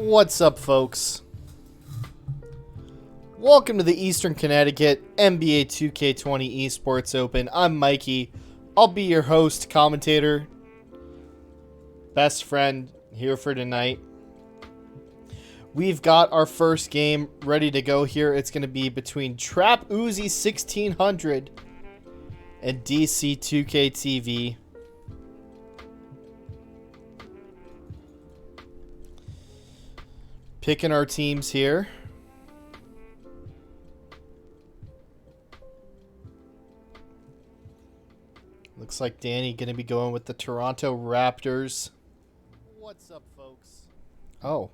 What's up, folks? Welcome to the Eastern Connecticut NBA2K20 Esports Open. I'm Mikey. I'll be your host, commentator, best friend here for tonight. We've got our first game ready to go here. It's going to be between Trap Uzi 1600 and DC2K Picking our teams here. Looks like Danny going to be going with the Toronto Raptors. What's up, folks? Oh,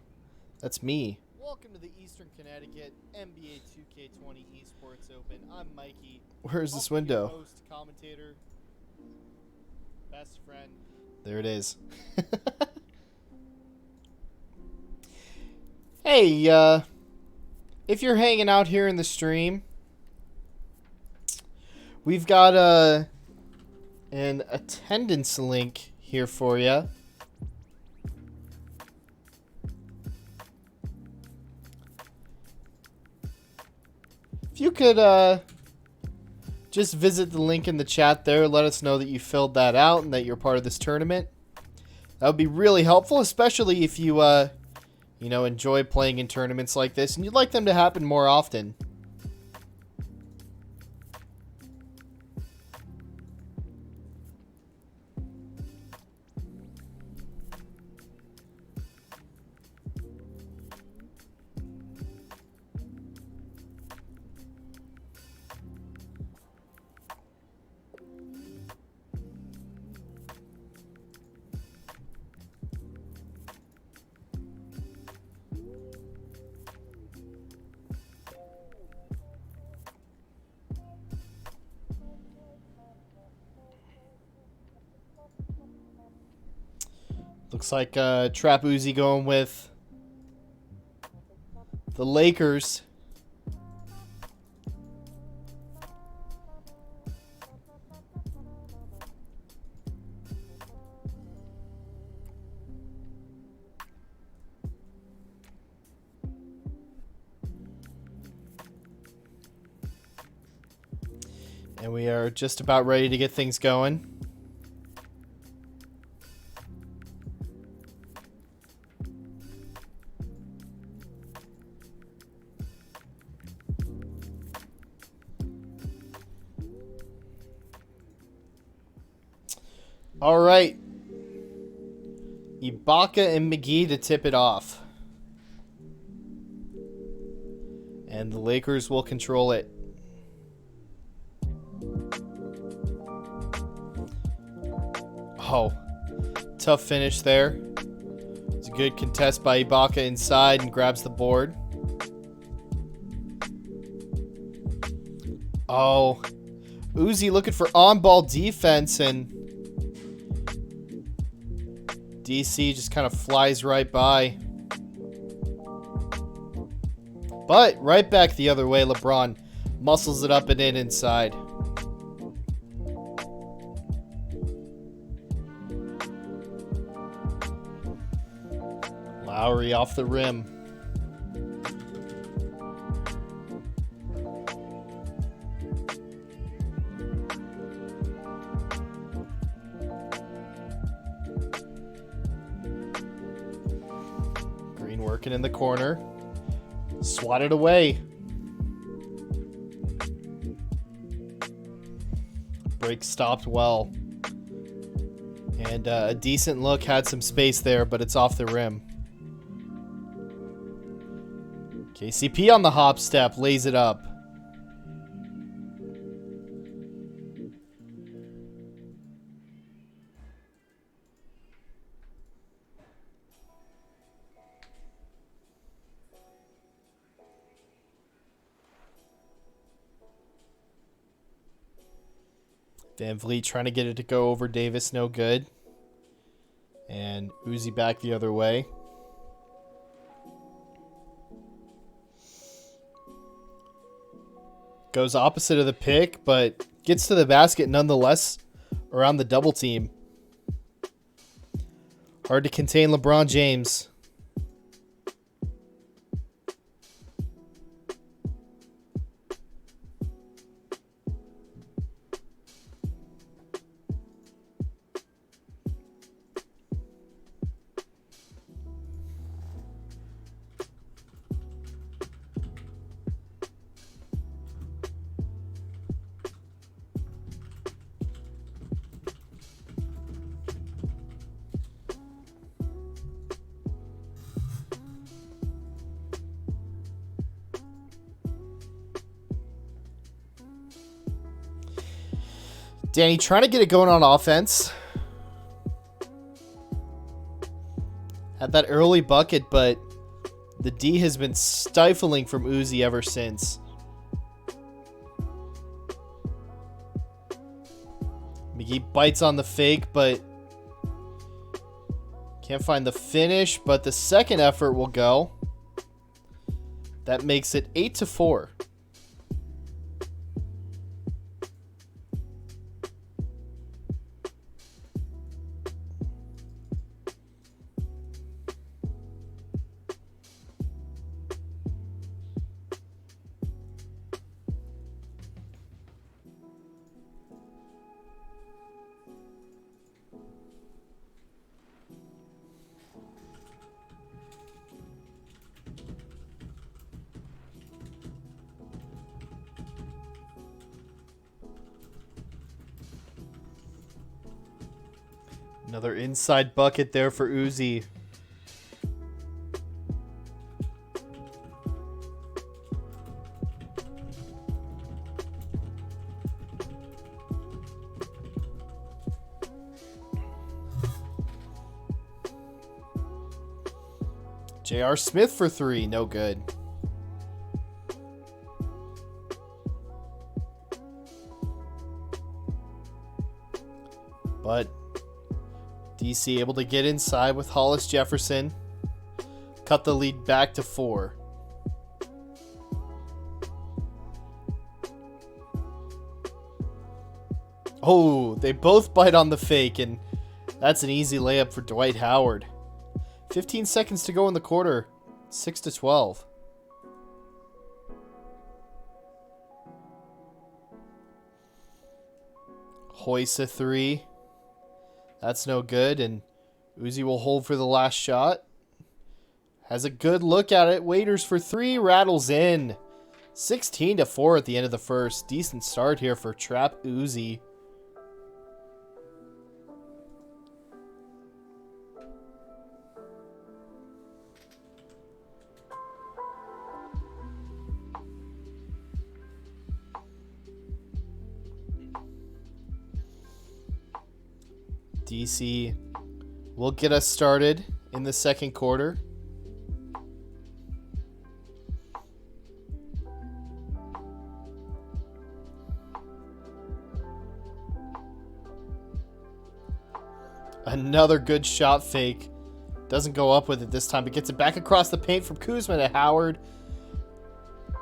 that's me. Welcome to the Eastern Connecticut NBA2K20 Esports Open. I'm Mikey. Where's this window? Host, commentator, best friend. There it is. Hey, if you're hanging out here in the stream, we've got an attendance link here for you. If you could just visit the link in the chat there, let us know that you filled that out and that you're part of this tournament. That would be really helpful, especially if you enjoy playing in tournaments like this and you'd like them to happen more often. Looks like Trap Uzi going with the Lakers. And we are just about ready to get things going. All right, Ibaka and McGee to tip it off. And the Lakers will control it. Oh, tough finish there. It's a good contest by Ibaka inside and grabs the board. Oh, Uzi looking for on-ball defense, and DC just kind of flies right by. But right back the other way, LeBron muscles it up and in inside. Lowry off the rim. Working in the corner. Swatted away. Break stopped well. And a decent look, had some space there, but it's off the rim. KCP on the hop step, lays it up. Van Vliet trying to get it to go over Davis, no good. And Uzi back the other way. Goes opposite of the pick, but gets to the basket nonetheless around the double team. Hard to contain LeBron James. Danny trying to get it going on offense. Had that early bucket, but the D has been stifling from Uzi ever since. McGee bites on the fake, but can't find the finish, but the second effort will go. That makes it 8-4. Another inside bucket there for Uzi. J.R. Smith for three, no good. But DC able to get inside with Hollis Jefferson. Cut the lead back to 4. Oh, they both bite on the fake, and that's an easy layup for Dwight Howard. 15 seconds to go in the quarter. 6-12. Hoyce a 3. That's no good, and Uzi will hold for the last shot. Has a good look at it. Waiters for 3, rattles in. 16-4 at the end of the first. Decent start here for Trap Uzi. DC will get us started in the second quarter. Another good shot fake. Doesn't go up with it this time, but gets it back across the paint from Kuzma to Howard.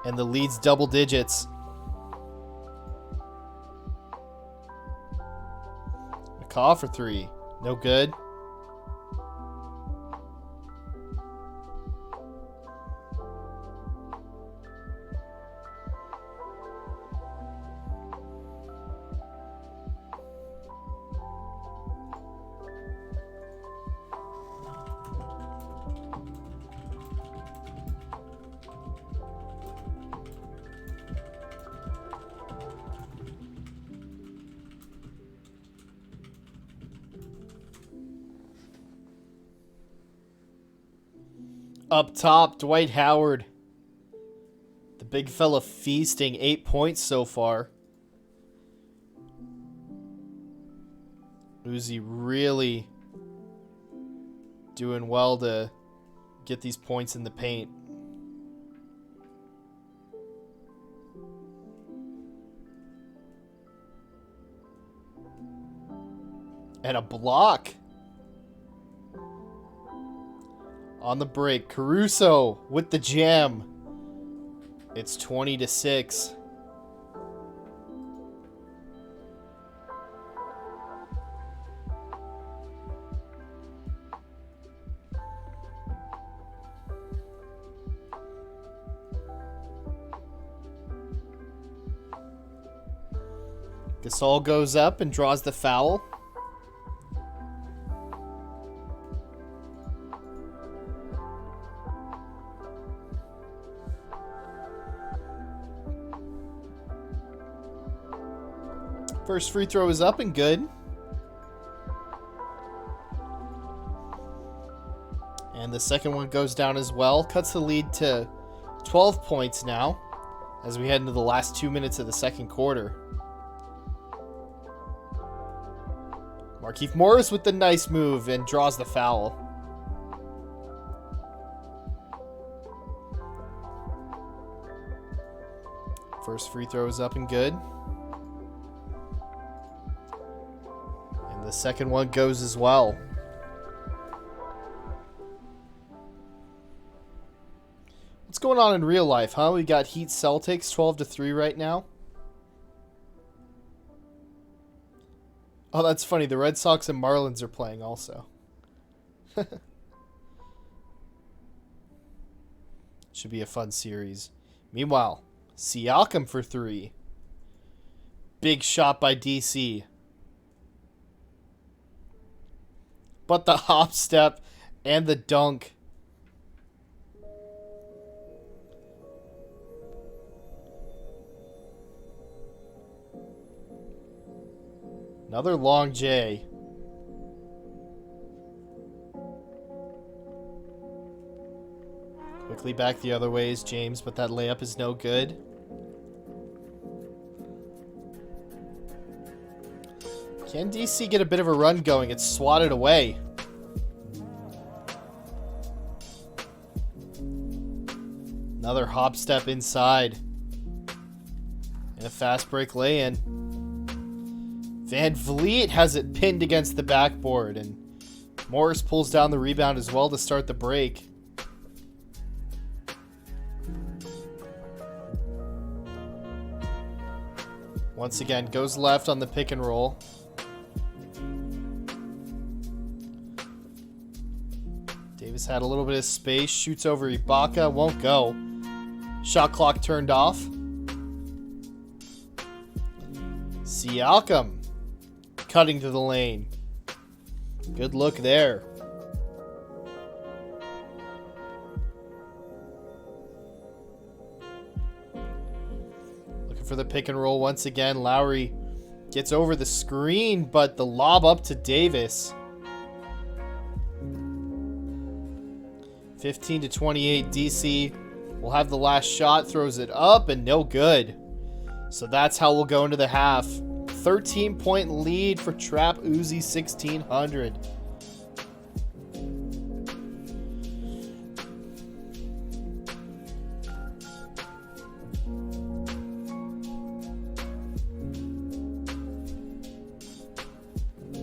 And the lead's double digits. McCaw for 3. No good. Up top, Dwight Howard. The big fella feasting. 8 points so far. Uzi really doing well to get these points in the paint. And a block. On the break, Caruso with the jam. It's 20-6. Gasol goes up and draws the foul. First free throw is up and good. And the second one goes down as well. Cuts the lead to 12 points now as we head into the last 2 minutes of the second quarter. Markieff Morris with the nice move and draws the foul. First free throw is up and good. And the second one goes as well. What's going on in real life, huh? We got Heat Celtics 12-3 right now. Oh, that's funny. The Red Sox and Marlins are playing also. Should be a fun series. Meanwhile, Siakam for 3. Big shot by DC. But the hop step and the dunk. Another long J. Quickly back the other way is James, but that layup is no good. Can DC get a bit of a run going? It's swatted away. Another hop step inside. And a fast break lay-in. Van Vliet has it pinned against the backboard, and Morris pulls down the rebound as well to start the break. Once again, goes left on the pick and roll. Davis had a little bit of space, shoots over Ibaka, won't go. Shot clock turned off. Siakam cutting to the lane. Good look there. Looking for the pick and roll once again. Lowry gets over the screen, but the lob up to Davis. 15-28 DC will have the last shot, throws it up and no good. So that's how we'll go into the half. 13-point lead for Trap Uzi 1600.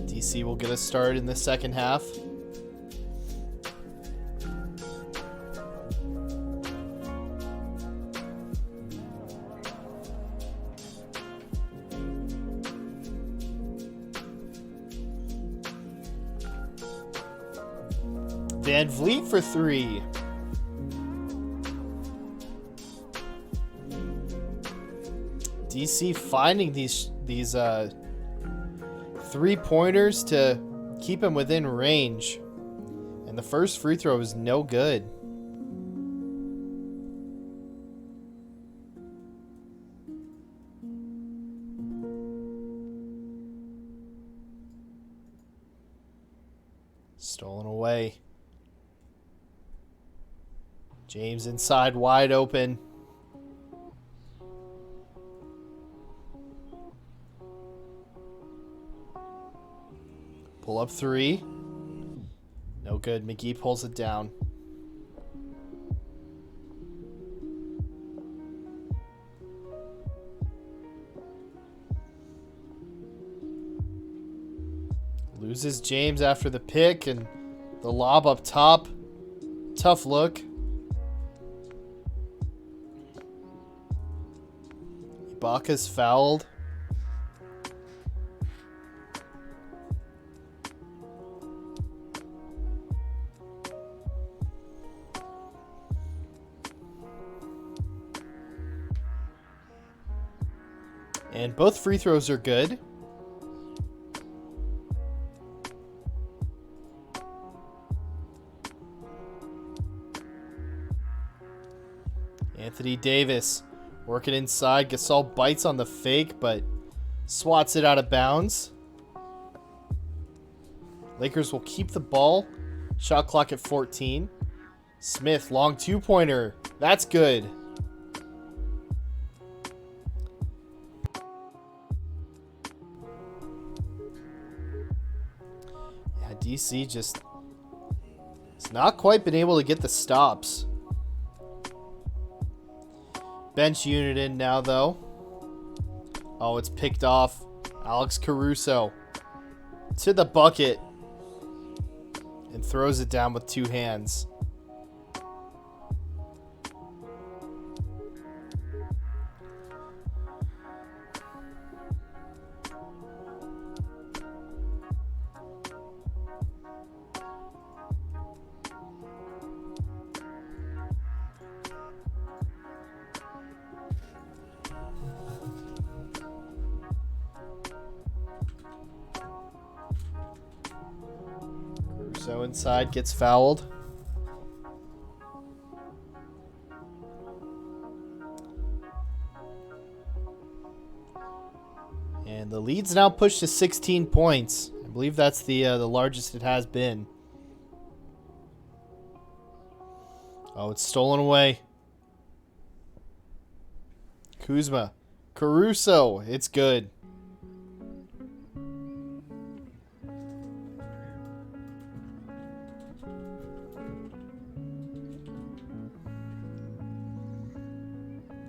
DC will get us started in the second half. Van Vliet for 3. DC finding these three-pointers to keep him within range. And the first free throw is no good. Stolen away. James inside, wide open. Pull up 3. No good. McGee pulls it down. Loses James after the pick and the lob up top. Tough look. Ibaka's fouled. And both free throws are good. Anthony Davis working inside. Gasol bites on the fake, but swats it out of bounds. Lakers will keep the ball. Shot clock at 14. Smith, long two-pointer. That's good. DC just... It's not quite been able to get the stops. Bench unit in now, though. Oh, it's picked off. Alex Caruso to the bucket and throws it down with two hands. So inside gets fouled. And the lead's now pushed to 16 points. I believe that's the largest it has been. Oh, it's stolen away. Kuzma. Caruso. It's good.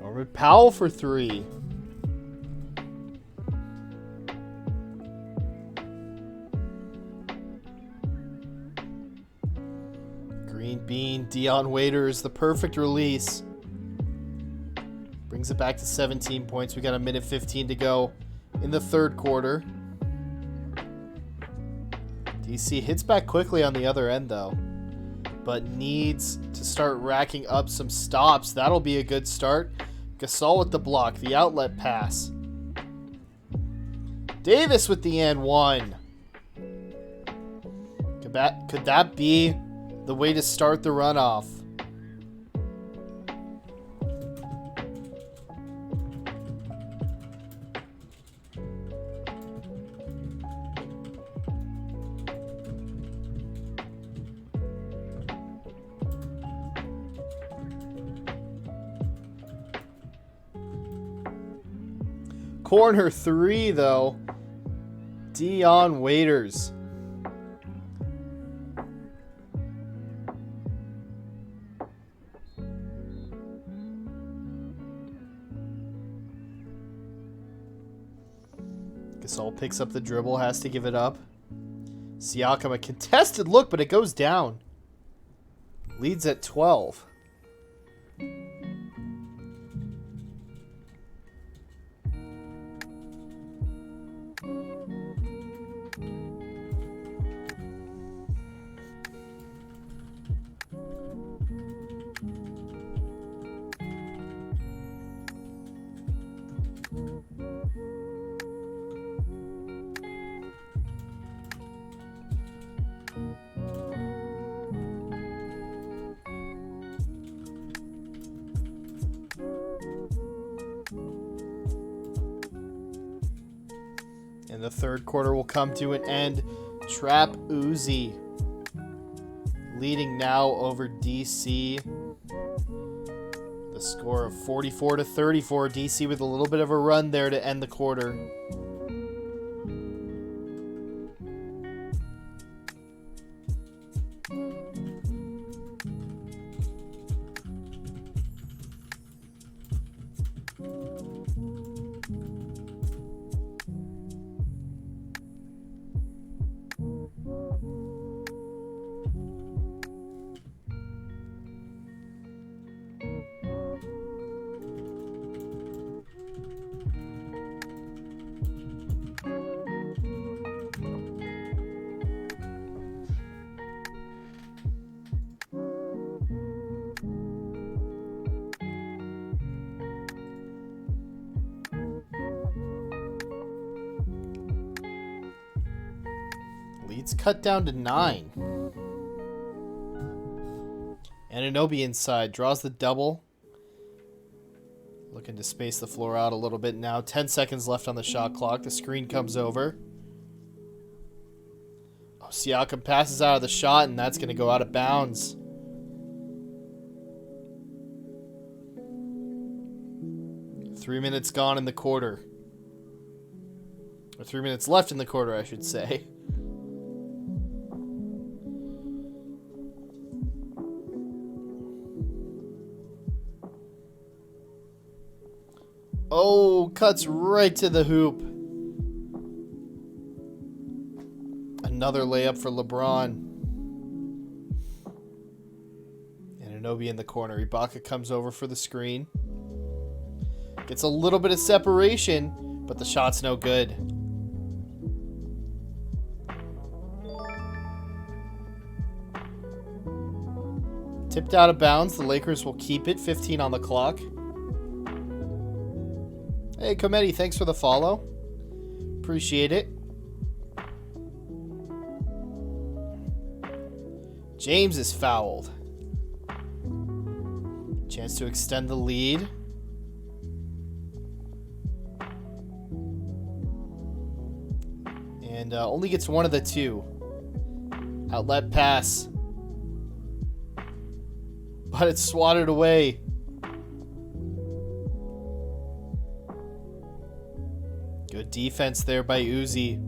Norman Powell for three. Green Bean, Dion Waiters, the perfect release. Brings it back to 17 points. We got a minute 15 to go in the third quarter. DC hits back quickly on the other end, though, but needs to start racking up some stops. That'll be a good start. Gasol with the block, the outlet pass. Davis with the and one. Could that be the way to start the runoff? Corner three, though. Dion Waiters. Gasol picks up the dribble, has to give it up. Siakam, a contested look, but it goes down. Leads at 12. And the third quarter will come to an end. Trap Uzi leading now over DC. The score of 44-34. DC with a little bit of a run there to end the quarter. Lead's cut down to 9. Anunoby inside, draws the double. Looking to space the floor out a little bit now. 10 seconds left on the shot clock. The screen comes over. Oh, Siakam passes out of the shot, and that's going to go out of bounds. Three minutes gone in the quarter. Or 3 minutes left in the quarter, I should say. cuts right to the hoop. Another layup for LeBron. Anunoby in the corner. Ibaka comes over for the screen. Gets a little bit of separation, but the shot's no good. Tipped out of bounds. The Lakers will keep it. 15 on the clock. Hey, Cometti, thanks for the follow. Appreciate it. James is fouled. Chance to extend the lead. And only gets one of the two. Outlet pass. But it's swatted away. Good defense there by Uzi.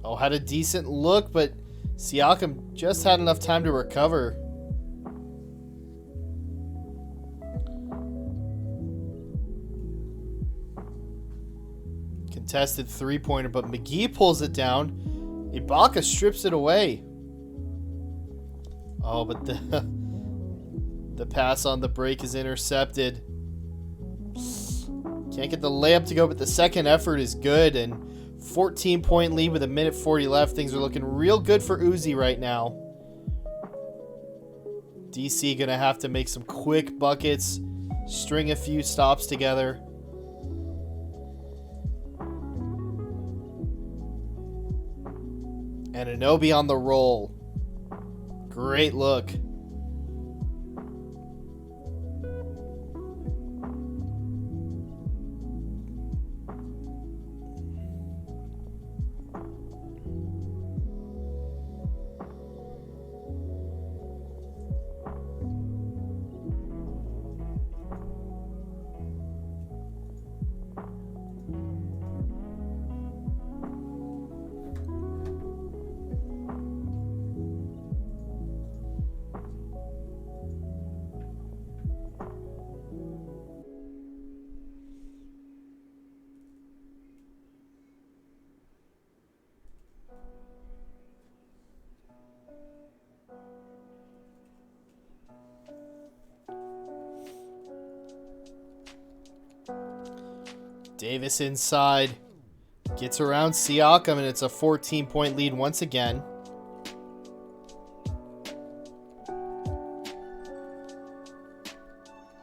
Oh, had a decent look, but Siakam just had enough time to recover. Contested three-pointer, but McGee pulls it down. Ibaka strips it away. Oh, but the pass on the break is intercepted. Can't get the layup to go, but the second effort is good. And 14-point lead with 1:40 left. Things are looking real good for Uzi right now. DC going to have to make some quick buckets, string a few stops together. And Anunoby on the roll. Great look. Davis inside. Gets around Siakam, and it's a 14-point lead once again.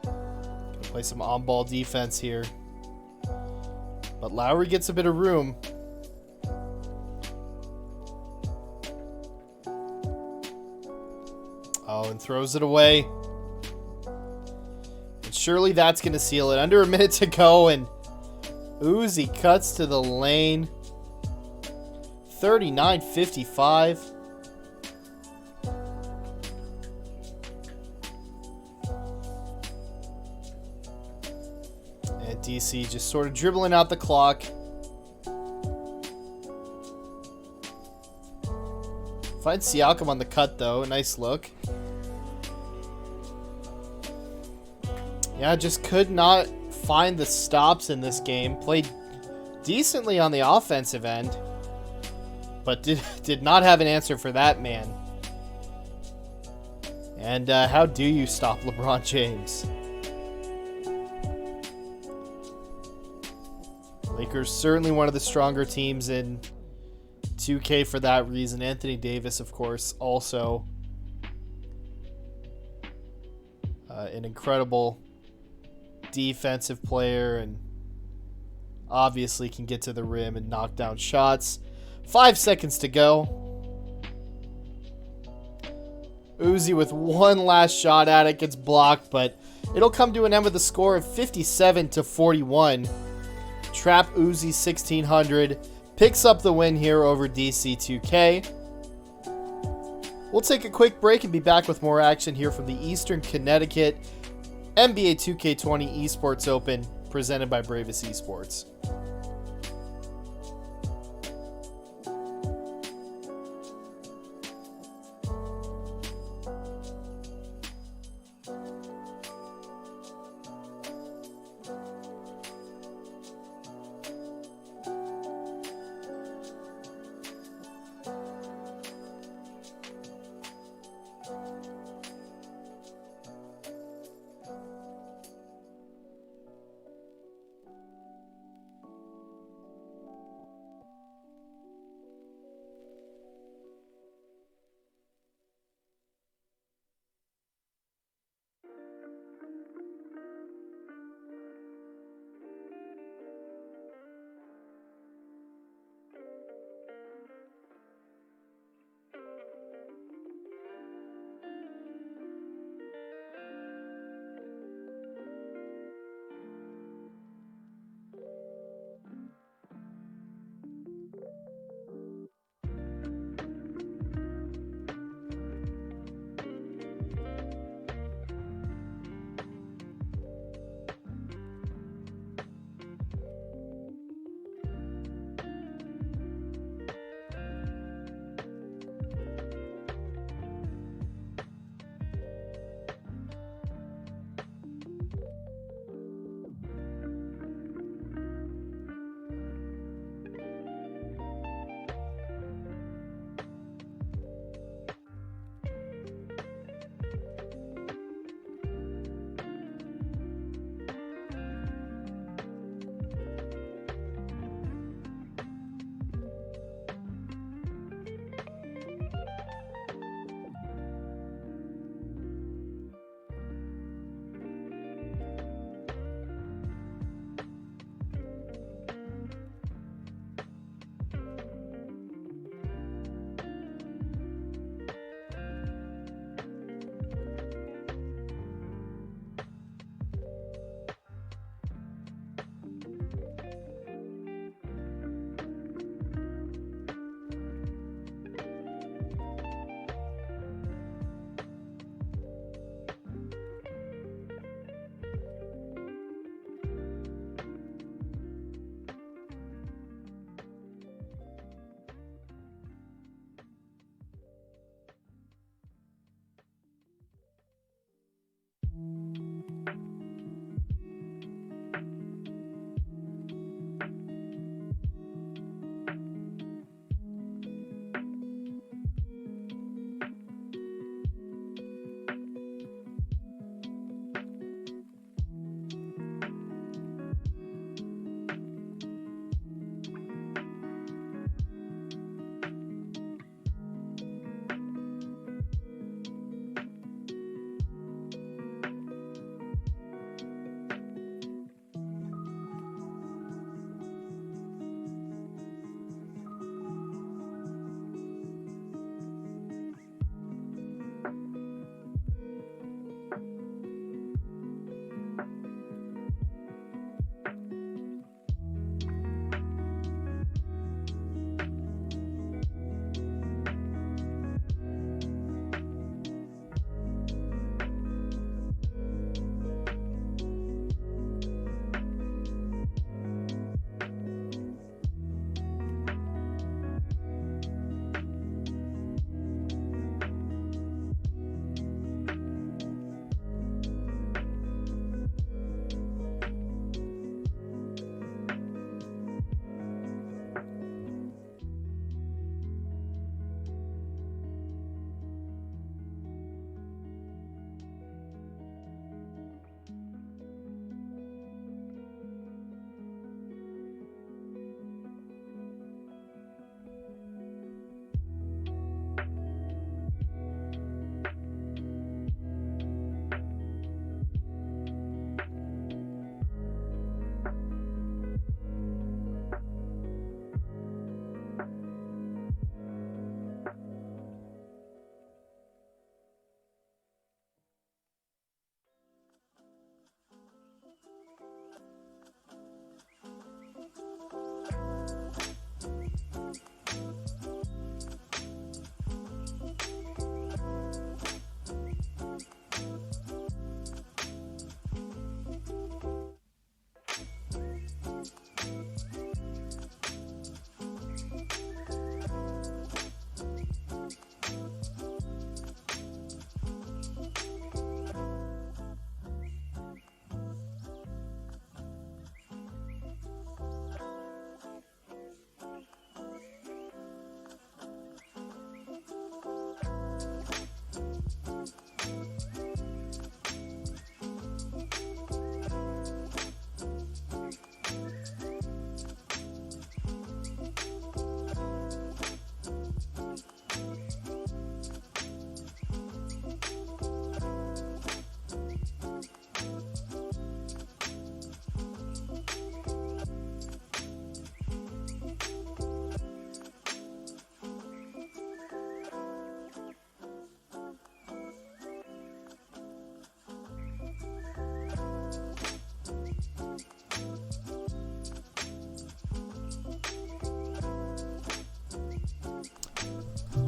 Gonna play some on-ball defense here. But Lowry gets a bit of room. Oh, and throws it away. And surely that's going to seal it. Under a minute to go, and Uzi cuts to the lane. 39-55. And DC just sort of dribbling out the clock. Finds Siakam on the cut, though. A nice look. Yeah, just could not find the stops in this game. Played decently on the offensive end, but did not have an answer for that man. And how do you stop LeBron James? Lakers certainly one of the stronger teams in 2K for that reason. Anthony Davis, of course, also an incredible defensive player, and obviously can get to the rim and knock down shots. 5 seconds to go. Uzi with one last shot at it, gets blocked, but it'll come to an end with a score of 57-41. Trap Uzi 1600 picks up the win here over DC2K. We'll take a quick break and be back with more action here from the Eastern Connecticut NBA2K20 Esports Open, presented by Bravest Esports.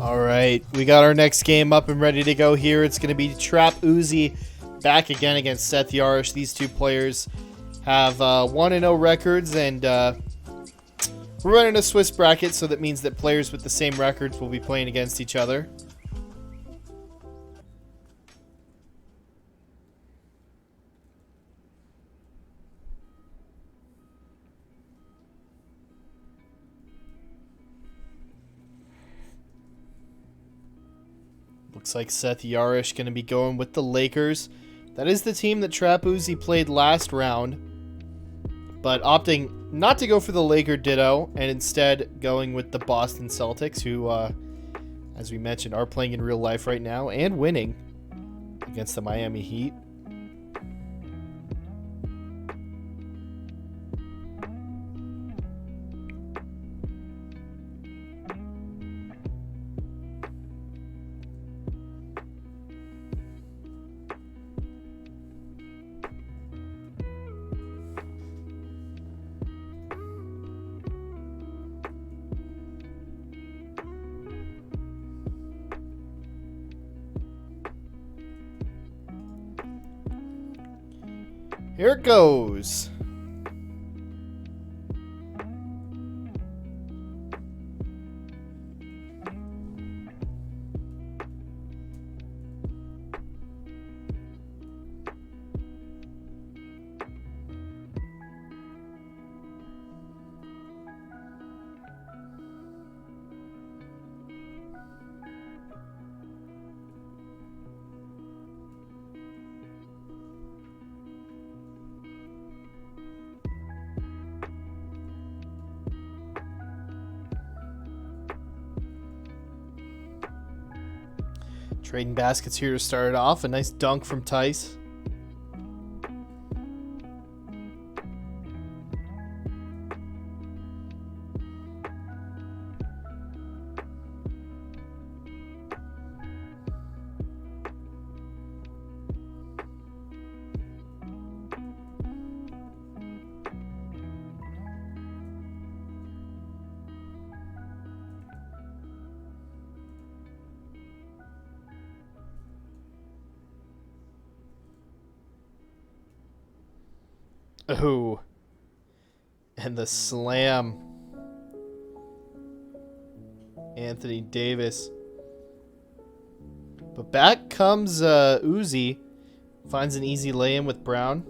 All right, we got our next game up and ready to go here. It's going to be Trap Uzi back again against Seth Yarish. These two players have 1-0 records, and we're running a Swiss bracket, so that means that players with the same records will be playing against each other. Looks like Seth Yarish going to be going with the Lakers. That is the team that Trap Uzi played last round, but opting not to go for the Laker Ditto and instead going with the Boston Celtics, who, as we mentioned, are playing in real life right now and winning against the Miami Heat. Here it goes. Trading baskets here to start it off. A nice dunk from Tice. Oh, and the slam. Anthony Davis. But back comes Uzi. Finds an easy lay-in with Brown.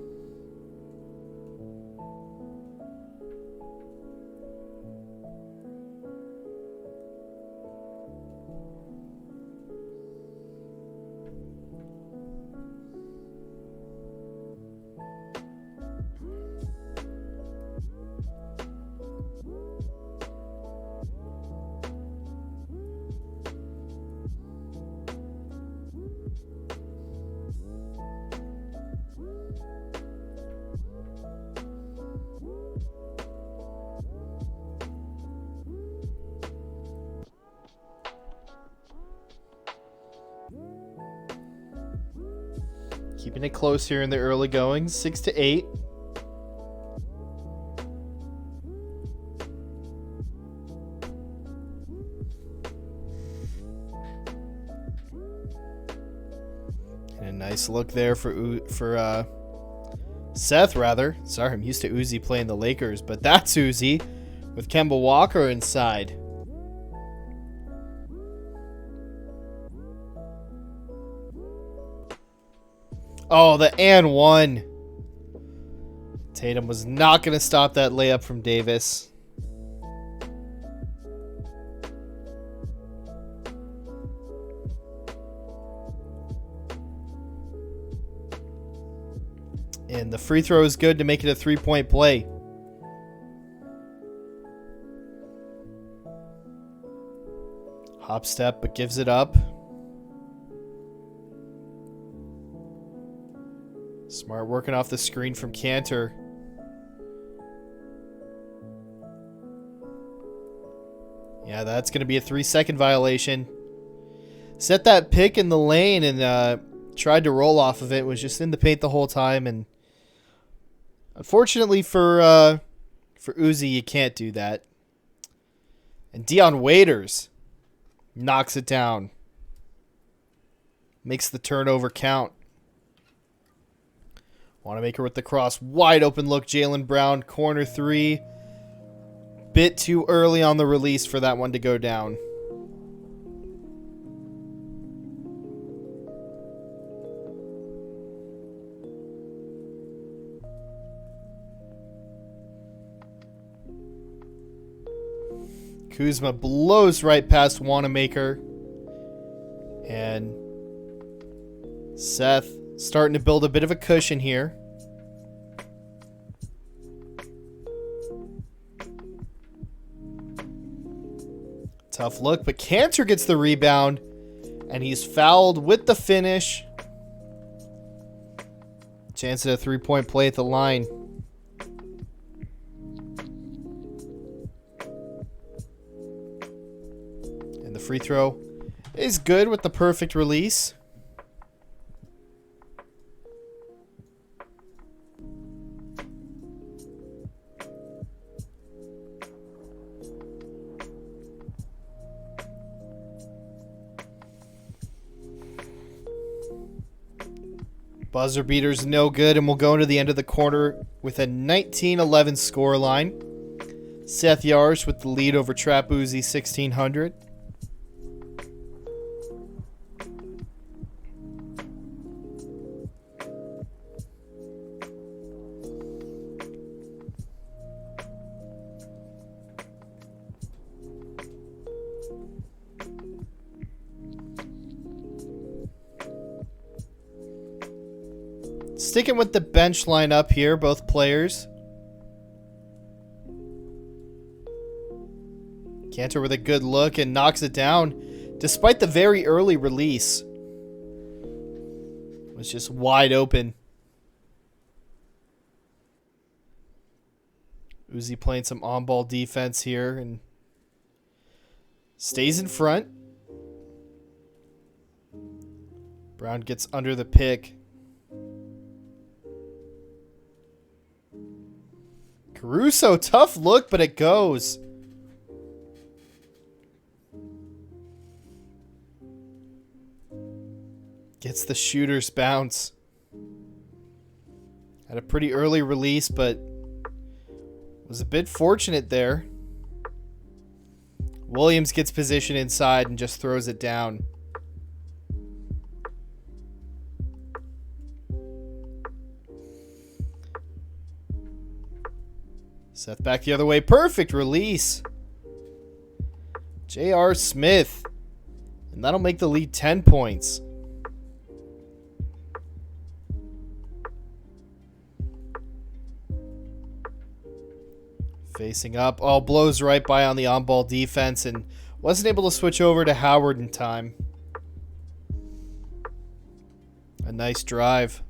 Keeping it close here in the early goings, 6-8. And a nice look there for Seth, rather. Sorry, I'm used to Uzi playing the Lakers, but that's Uzi with Kemba Walker inside. Oh, the and one. Tatum was not going to stop that layup from Davis. And the free throw is good to make it a three-point play. Hop step, but gives it up. Smart working off the screen from Cantor. Yeah, that's going to be a 3-second violation. Set that pick in the lane and tried to roll off of it. Was just in the paint the whole time. And unfortunately for Uzi, you can't do that. And Dion Waiters Knocks it down. Makes the turnover count. Wanamaker with the cross. Wide open look. Jaylen Brown. Corner three. Bit too early on the release for that one to go down. Kuzma blows right past Wanamaker. And Seth starting to build a bit of a cushion here. Tough look, but Cantor gets the rebound. And he's fouled with the finish. Chance at a three-point play at the line. And the free throw is good with the perfect release. Buzzer beater's no good, and we'll go into the end of the quarter with a 19-11 scoreline. Seth Yarsh with the lead over Trap Uzi 1600. Sticking with the bench lineup here, both players. Cantor with a good look and knocks it down. Despite the very early release. It was just wide open. Uzi playing some on-ball defense here and stays in front. Brown gets under the pick. Caruso, tough look, but it goes. Gets the shooter's bounce. Had a pretty early release, but was a bit fortunate there. Williams gets position inside and just throws it down. Seth back the other way. Perfect release. J.R. Smith. And that'll make the lead 10 points. Facing up. Oh, blows right by on the on-ball defense and wasn't able to switch over to Howard in time. A nice drive.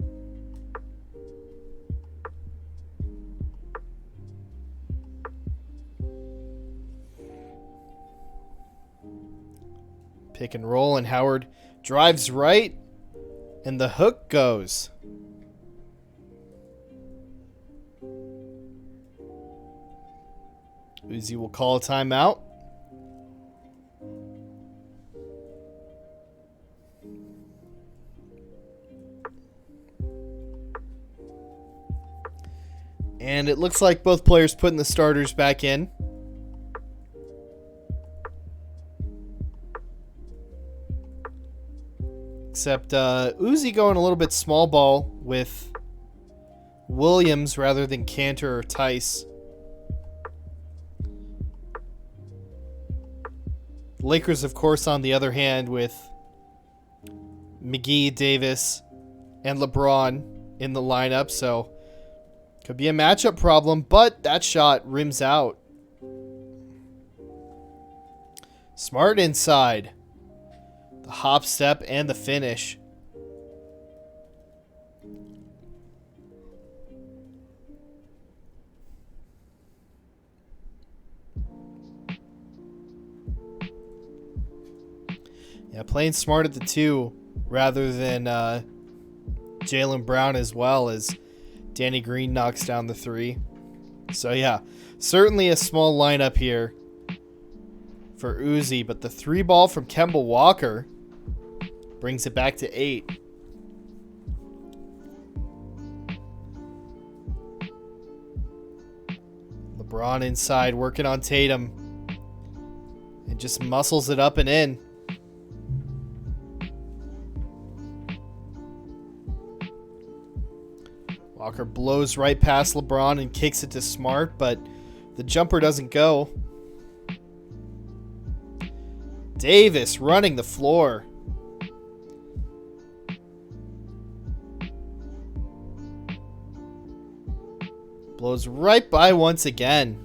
Pick and roll, and Howard drives right, and the hook goes. Uzi will call a timeout. And it looks like both players putting the starters back in. Except Uzi going a little bit small ball with Williams rather than Cantor or Tice. Lakers, of course, on the other hand, with McGee, Davis, and LeBron in the lineup. So could be a matchup problem, but that shot rims out. Smart inside. The hop step and the finish. Yeah, playing smart at the two rather than Jaylen Brown, as well as Danny Green knocks down the three. So yeah, certainly a small lineup here for Uzi, but the 3 ball from Kemba Walker brings it back to 8. LeBron inside, working on Tatum. And just muscles it up and in. Walker blows right past LeBron and kicks it to Smart, but the jumper doesn't go. Davis running the floor. Blows right by once again.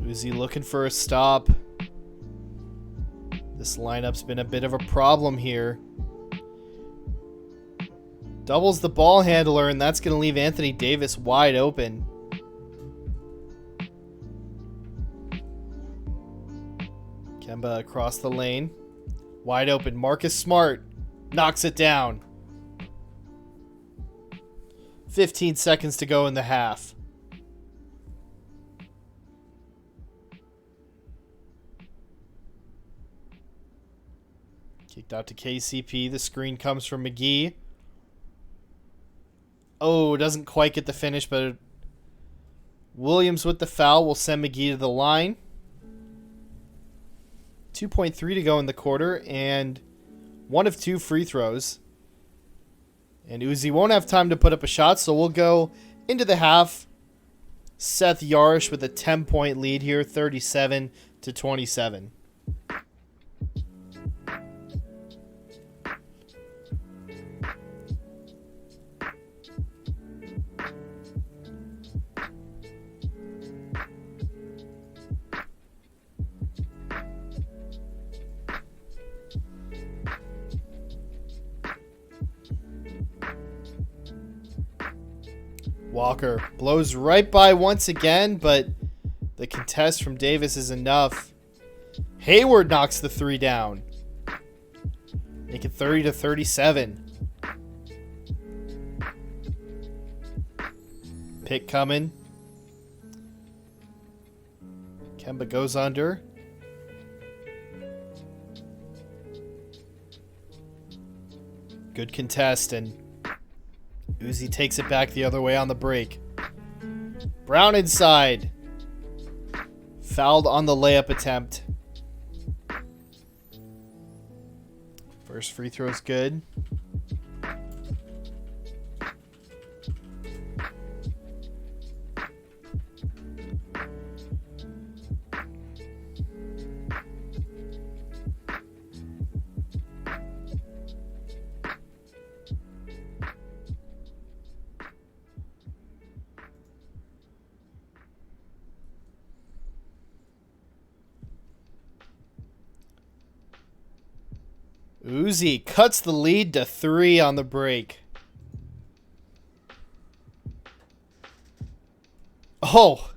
Uzi looking for a stop. This lineup's been a bit of a problem here. Doubles the ball handler, and that's going to leave Anthony Davis wide open. Kemba across the lane. Wide open. Marcus Smart knocks it down. 15 seconds to go in the half. Kicked out to KCP. The screen comes from McGee. Oh, doesn't quite get the finish, but Williams with the foul will send McGee to the line. 2.3 to go in the quarter, and 1 of 2 free throws. And Uzi won't have time to put up a shot, so we'll go into the half. Seth Yarish with a 10-point lead here, 37-27. Walker blows right by once again, but the contest from Davis is enough. Hayward knocks the 3 down. Make it 30-37. Pick coming. Kemba goes under. Good contest, and Uzi takes it back the other way on the break. Brown inside. Fouled on the layup attempt. First free throw is good. Uzi cuts the lead to 3 on the break. Oh!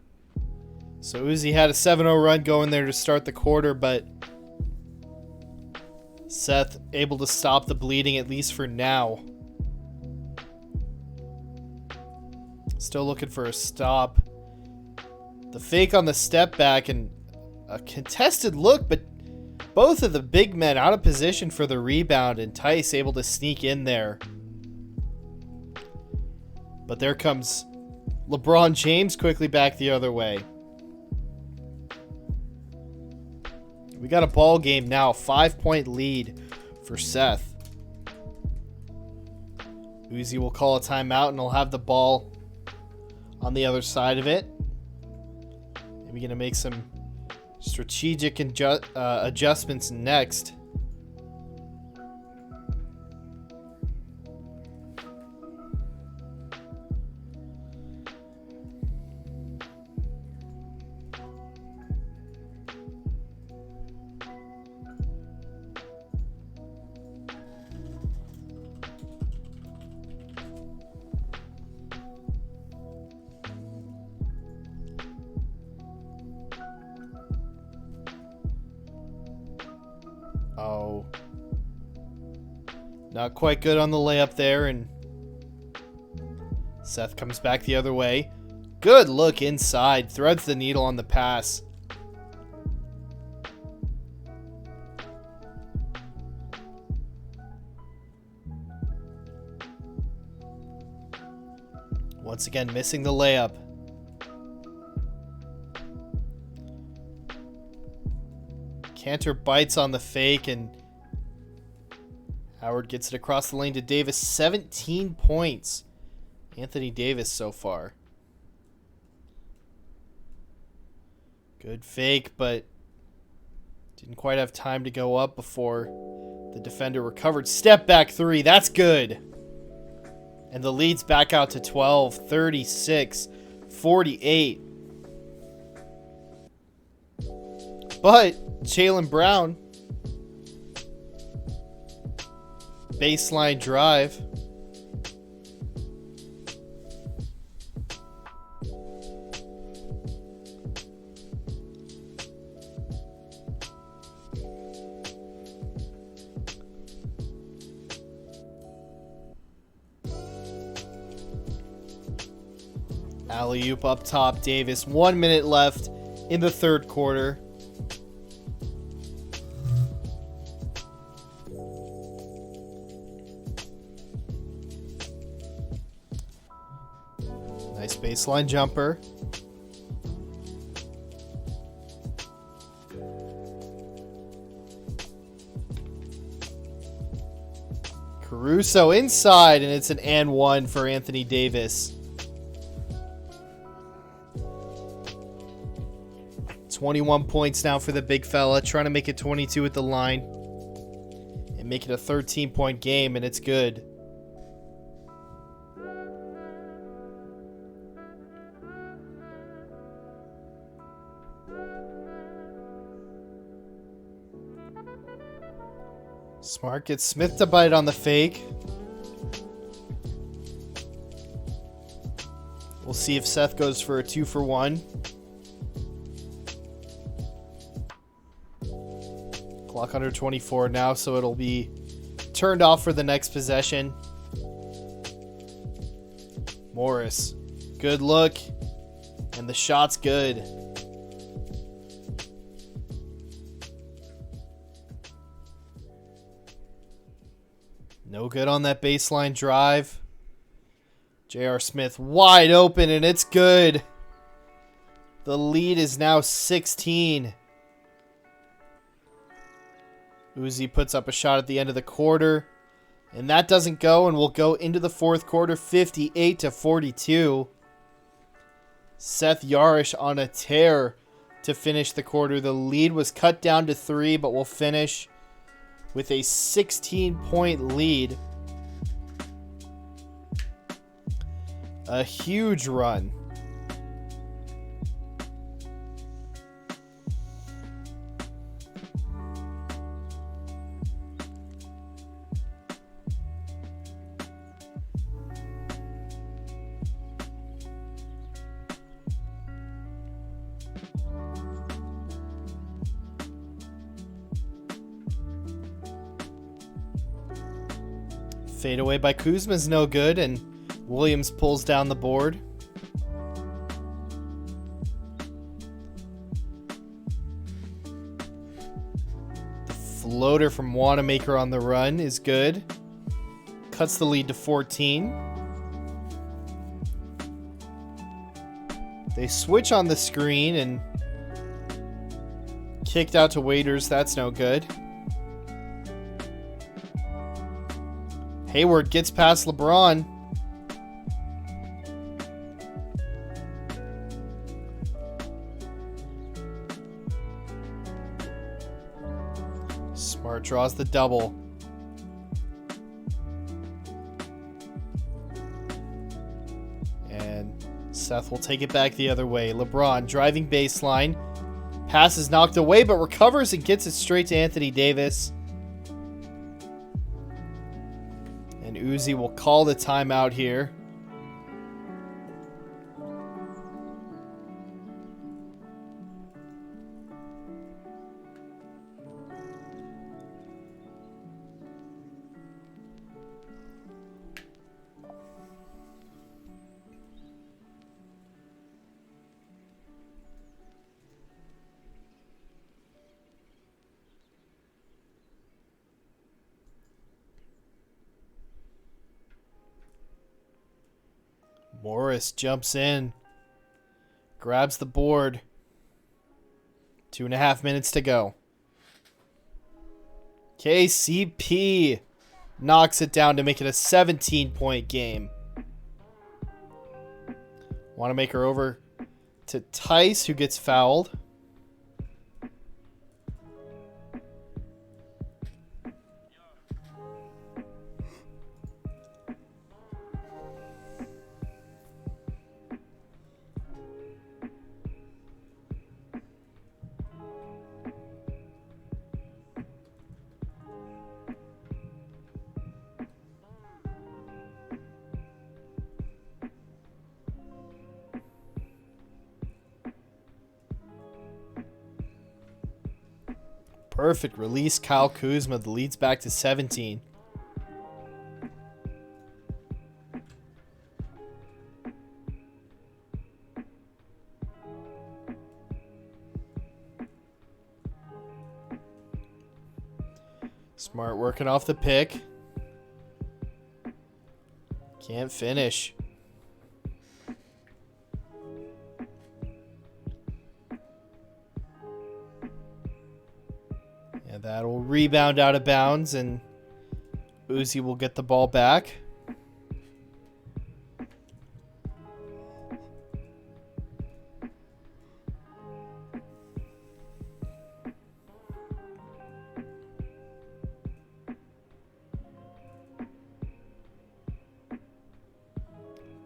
So Uzi had a 7-0 run going there to start the quarter, but Seth able to stop the bleeding, at least for now. Still looking for a stop. The fake on the step back and a contested look, but both of the big men out of position for the rebound, and Tice able to sneak in there. But there comes LeBron James quickly back the other way. We got a ball game now. 5-point lead for Seth. Uzi will call a timeout, and he'll have the ball on the other side of it. Maybe going to make some strategic adjustments next. Oh. Not quite good on the layup there, and Seth comes back the other way. Good look inside. Threads the needle on the pass. Once again, missing the layup. Cantor bites on the fake, and Howard gets it across the lane to Davis. 17 points. Anthony Davis so far. Good fake, but didn't quite have time to go up before the defender recovered. Step back three. That's good. And the lead's back out to 12, 36, 48. But Jaylen Brown, baseline drive. Alley-oop up top, Davis. 1 minute left in the third quarter. Nice baseline jumper. Caruso inside, and it's an and one for Anthony Davis. 21 points now for the big fella, trying to make it 22 at the line and make it a 13-point game, and it's good. Smart gets Smith to bite on the fake. We'll see if Seth goes for a 2-for-1. Clock under 24 now, so it'll be turned off for the next possession. Morris, good look, and the shot's good. No good on that baseline drive. J.R. Smith wide open, and it's good. The lead is now 16. Uzi puts up a shot at the end of the quarter, and that doesn't go, and we'll go into the fourth quarter, 58-42. Seth Yarish on a tear to finish the quarter. The lead was cut down to 3, but we'll finish with a 16-point lead. A huge run. Fade away by Kuzma's no good, and Williams pulls down the board. The floater from Wanamaker on the run is good. Cuts the lead to 14. They switch on the screen and kicked out to Waiters. That's no good. Hayward gets past LeBron. Smart draws the double. And Seth will take it back the other way. LeBron driving baseline. Pass is knocked away, but recovers and gets it straight to Anthony Davis. And Uzi will call the timeout here. Morris jumps in. Grabs the board. 2.5 minutes to go. KCP knocks it down to make it a 17-point game. Want to make her over to Tice, who gets fouled. Perfect release. Kyle Kuzma. The lead's back to 17. Smart working off the pick. Can't finish. That'll rebound out of bounds, and Uzi will get the ball back.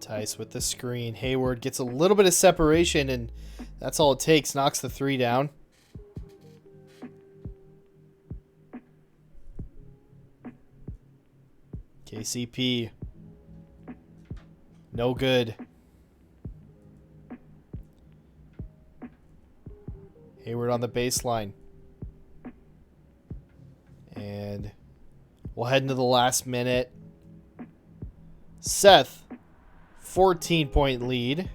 Tice with the screen. Hayward gets a little bit of separation, and that's all it takes. Knocks the three down. KCP. No good. Hayward on the baseline. And we'll head into the last minute. Seth, 14-point lead.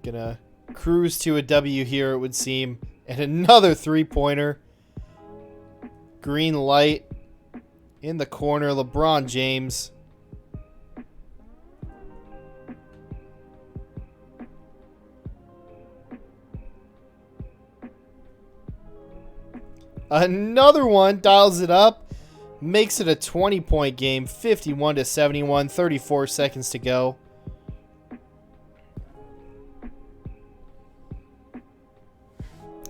Gonna cruise to a W here, it would seem. And another three-pointer. Green light in the corner. LeBron James. Another one, dials it up. Makes it a 20-point game. 51-71. 34 seconds to go.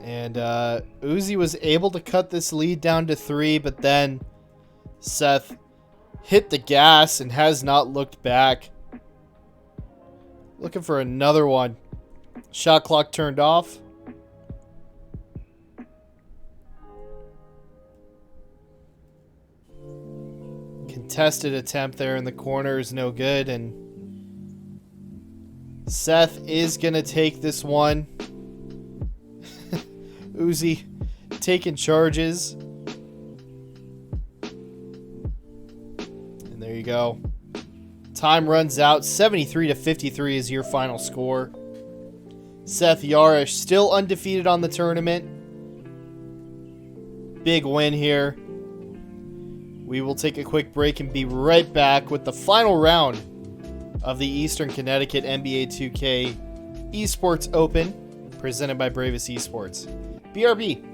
And Uzi was able to cut this lead down to 3, but then Seth hit the gas and has not looked back. Looking for another one. Shot clock turned off. Contested attempt there in the corner is no good, and Seth is going to take this one. Uzi taking charges. And there you go. Time runs out. 73-53 is your final score. Seth Yarish still undefeated on the tournament. Big win here. We will take a quick break and be right back with the final round of the Eastern Connecticut NBA2K Esports Open presented by Bravus Esports. BRB.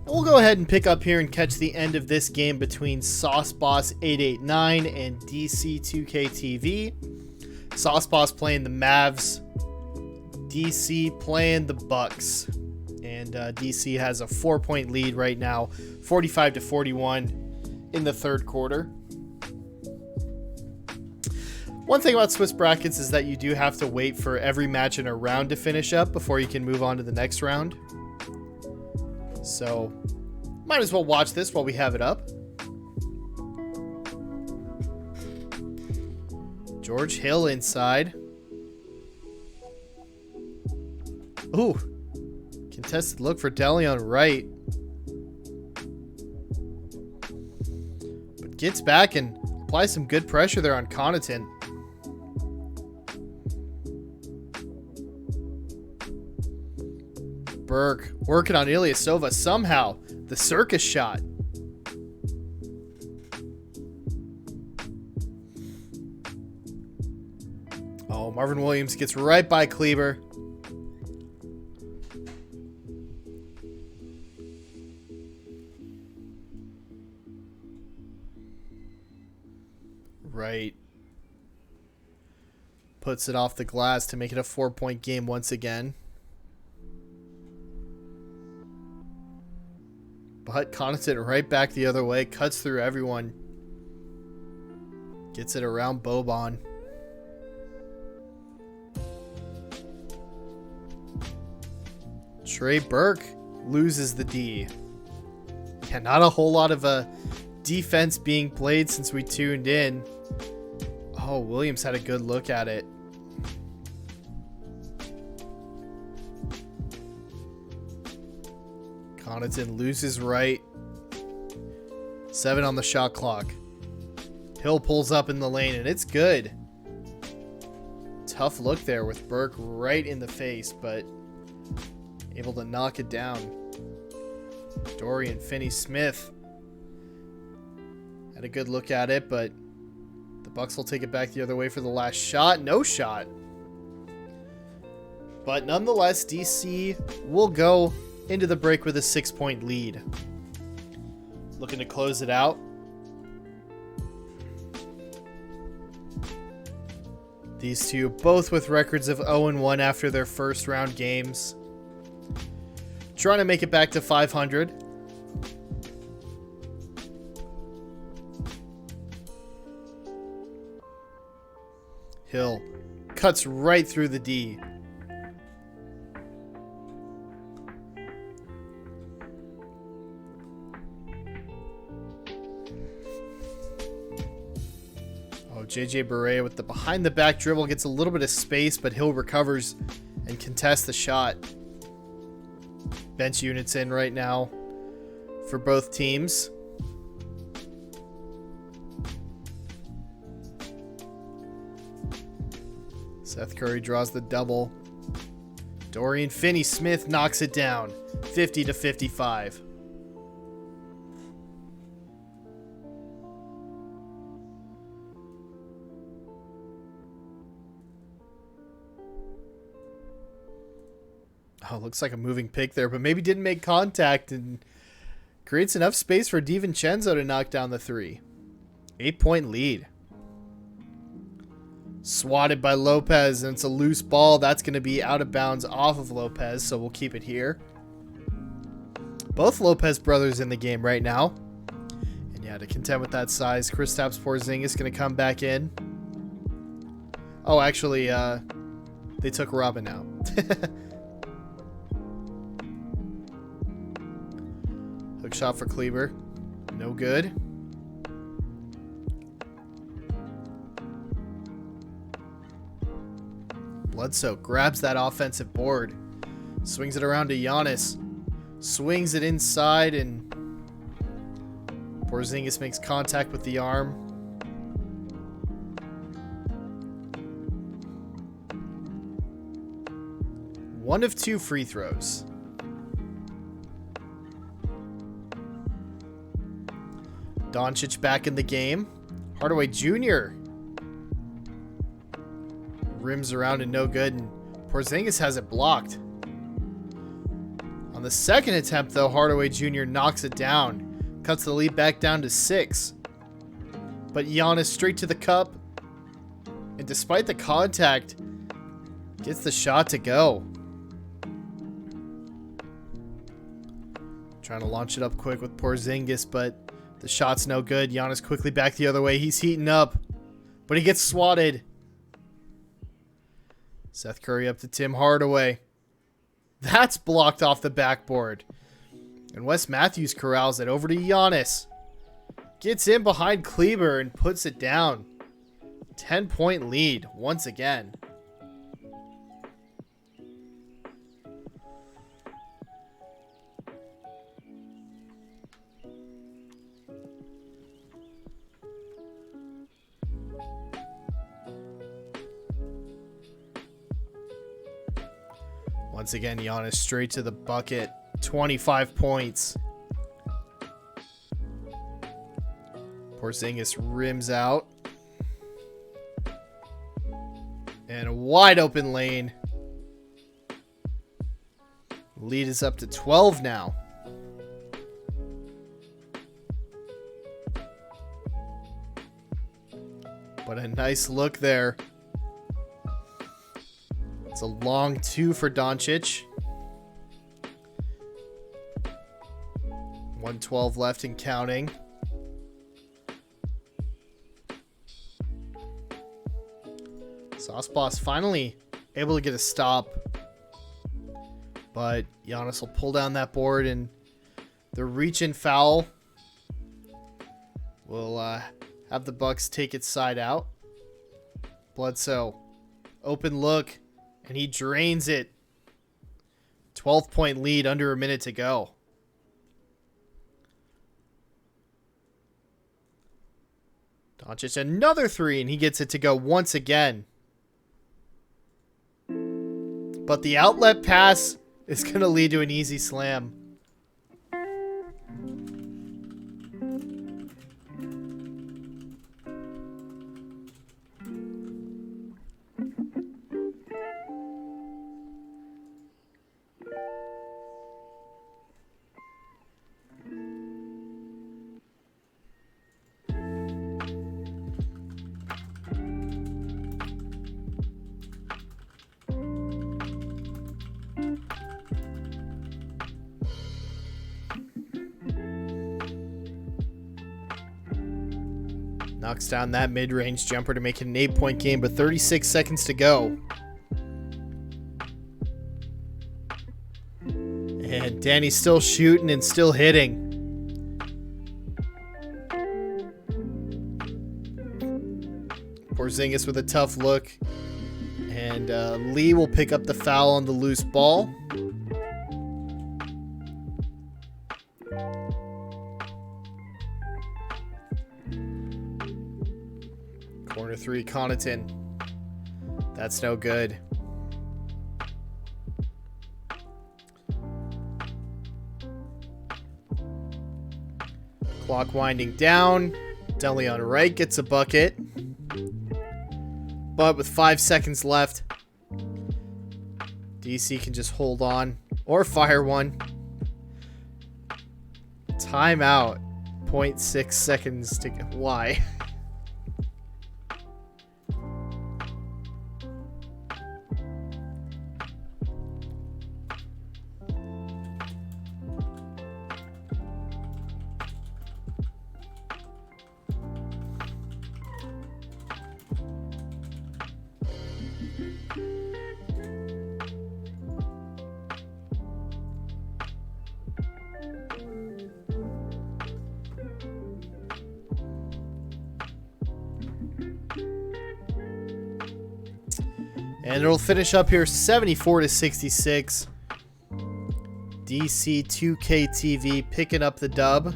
We'll go ahead and pick up here and catch the end of this game between SauceBoss889 and DC2K20. SauceBoss playing the Mavs, DC playing the Bucks. And DC has a 4-point lead right now, 45-41 in the third quarter. One thing about Swiss brackets is that you do have to wait for every match in a round to finish up before you can move on to the next round. So, might as well watch this while we have it up. George Hill inside. Ooh. Contested look for Deleon right. But gets back and applies some good pressure there on Connaughton. Burke working on Ilyasova somehow. The circus shot. Oh, Marvin Williams gets right by Kleber. Right. Puts it off the glass to make it a 4-point game once again. But Connaughton right back the other way. Cuts through everyone. Gets it around Boban. Trey Burke loses the D. Yeah, not a whole lot of defense being played since we tuned in. Oh, Williams had a good look at it. Connaughton loses right. 7 on the shot clock. Hill pulls up in the lane, and it's good. Tough look there with Burke right in the face, but able to knock it down. Dorian Finney-Smith had a good look at it, but the Bucks will take it back the other way for the last shot. No shot. But nonetheless, DC will go into the break with a 6-point lead. Looking to close it out. These two both with records of 0-1 after their first round games. Trying to make it back to 500. Hill cuts right through the D. JJ Barea with the behind the back dribble gets a little bit of space, but Hill recovers and contests the shot. Bench units in right now for both teams. Seth Curry draws the double. Dorian Finney-Smith knocks it down, 50-55. Oh, looks like a moving pick there, but maybe didn't make contact and creates enough space for DiVincenzo to knock down the 3. 8-point lead. Swatted by Lopez, and it's a loose ball. That's going to be out of bounds off of Lopez, so we'll keep it here. Both Lopez brothers in the game right now. And yeah, to contend with that size, Kristaps Porzingis going to come back in. Oh, actually, they took Robin out. Hook shot for Kleber. No good. Bledsoe grabs that offensive board. Swings it around to Giannis. Swings it inside, and Porzingis makes contact with the arm. One of 2 free throws. Doncic back in the game. Hardaway Jr. rims around and no good, and Porzingis has it blocked. On On the second attempt, though, Hardaway Jr. knocks it down. Cuts the lead back down to 6. But Giannis straight to the cup. And despite the contact, gets the shot to go. Trying to launch it up quick with Porzingis, but the shot's no good. Giannis quickly back the other way. He's heating up, but he gets swatted. Seth Curry up to Tim Hardaway. That's blocked off the backboard. And Wes Matthews corrals it over to Giannis. Gets in behind Kleber and puts it down. 10-point lead once again. Once again, Giannis straight to the bucket. 25 points. Porzingis rims out. And a wide open lane. Lead is up to 12 now. But a nice look there. It's a long 2 for Doncic. 1:12 left and counting. Sauce Boss finally able to get a stop. But Giannis will pull down that board, and the reach-in foul will have the Bucks take its side out. Bledsoe, open look, and he drains it. 12-point lead, under a minute to go. Doncic another 3, and he gets it to go once again. But the outlet pass is going to lead to an easy slam. Knocks down that mid-range jumper to make it an 8-point game, but 36 seconds to go. And Danny's still shooting and still hitting. Porzingis with a tough look. And Lee will pick up the foul on the loose ball. Corner 3, Connaughton. That's no good. Clock winding down. Deleon Wright gets a bucket. But with 5 seconds left, DC can just hold on or fire one. Timeout. 0.6 seconds to go. Why? And it'll finish up here 74-66. DC2K TV picking up the dub.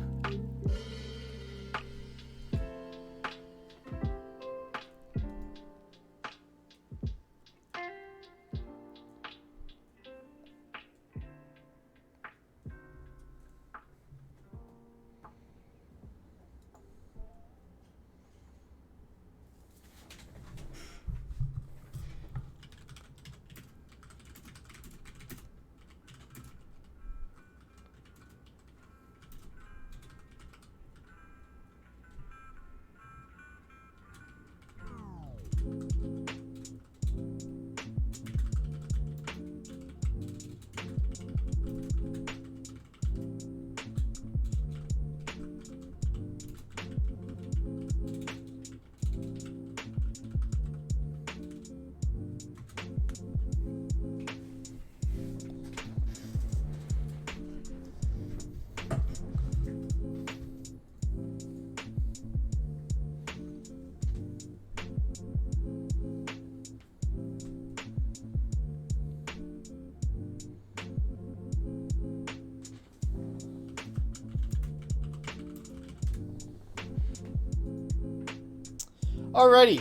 Alrighty.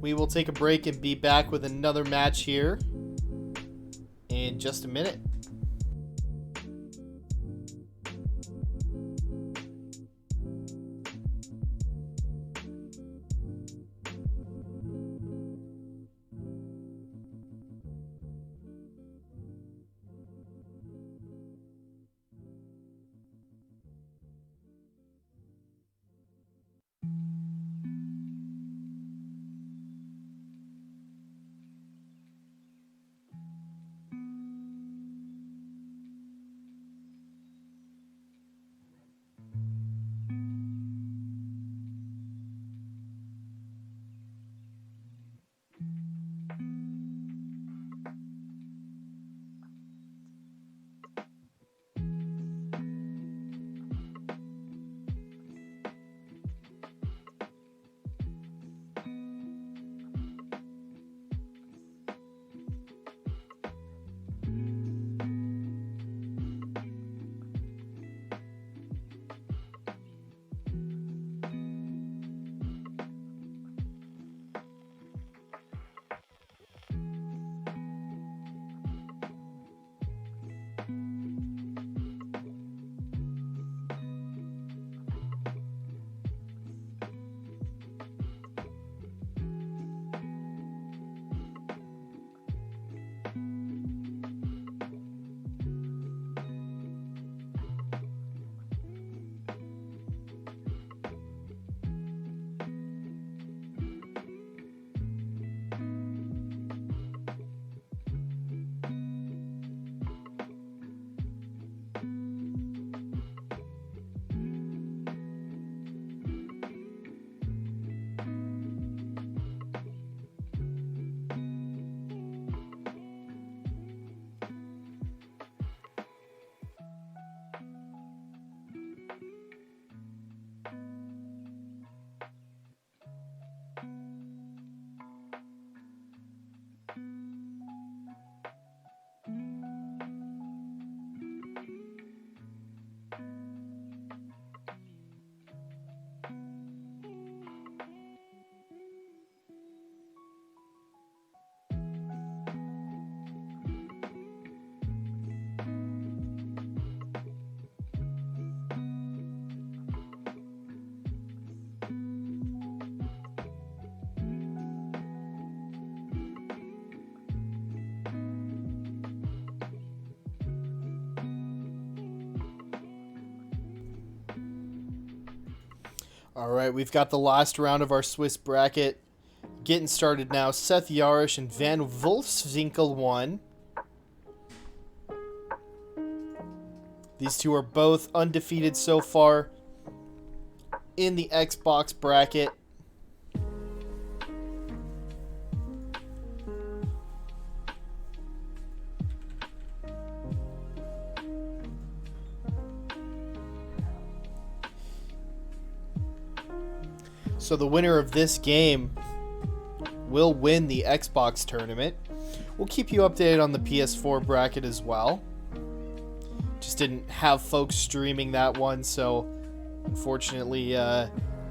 We will take a break and be back with another match here in just a minute. All right, we've got the last round of our Swiss bracket getting started now. Seth Yarish and Van Wolfswinkel won. These two are both undefeated so far in the Xbox bracket. So the winner of this game will win the Xbox tournament. We'll keep you updated on the PS4 bracket as well. Just didn't have folks streaming that one, so unfortunately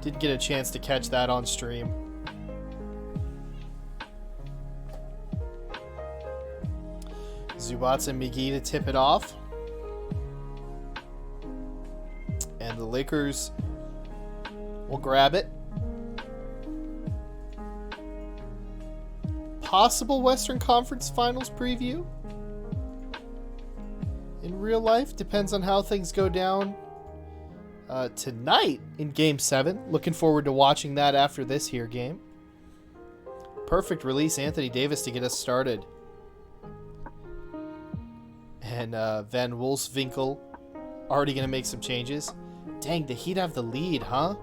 didn't get a chance to catch that on stream. Zubats and McGee to tip it off. And the Lakers will grab it. Possible Western Conference Finals preview in real life. Depends on how things go down tonight in Game 7. Looking forward to watching that after this here game. Perfect release, Anthony Davis, to get us started. And Van Wolfswinkel already going to make some changes. Dang, the Heat have the lead, huh?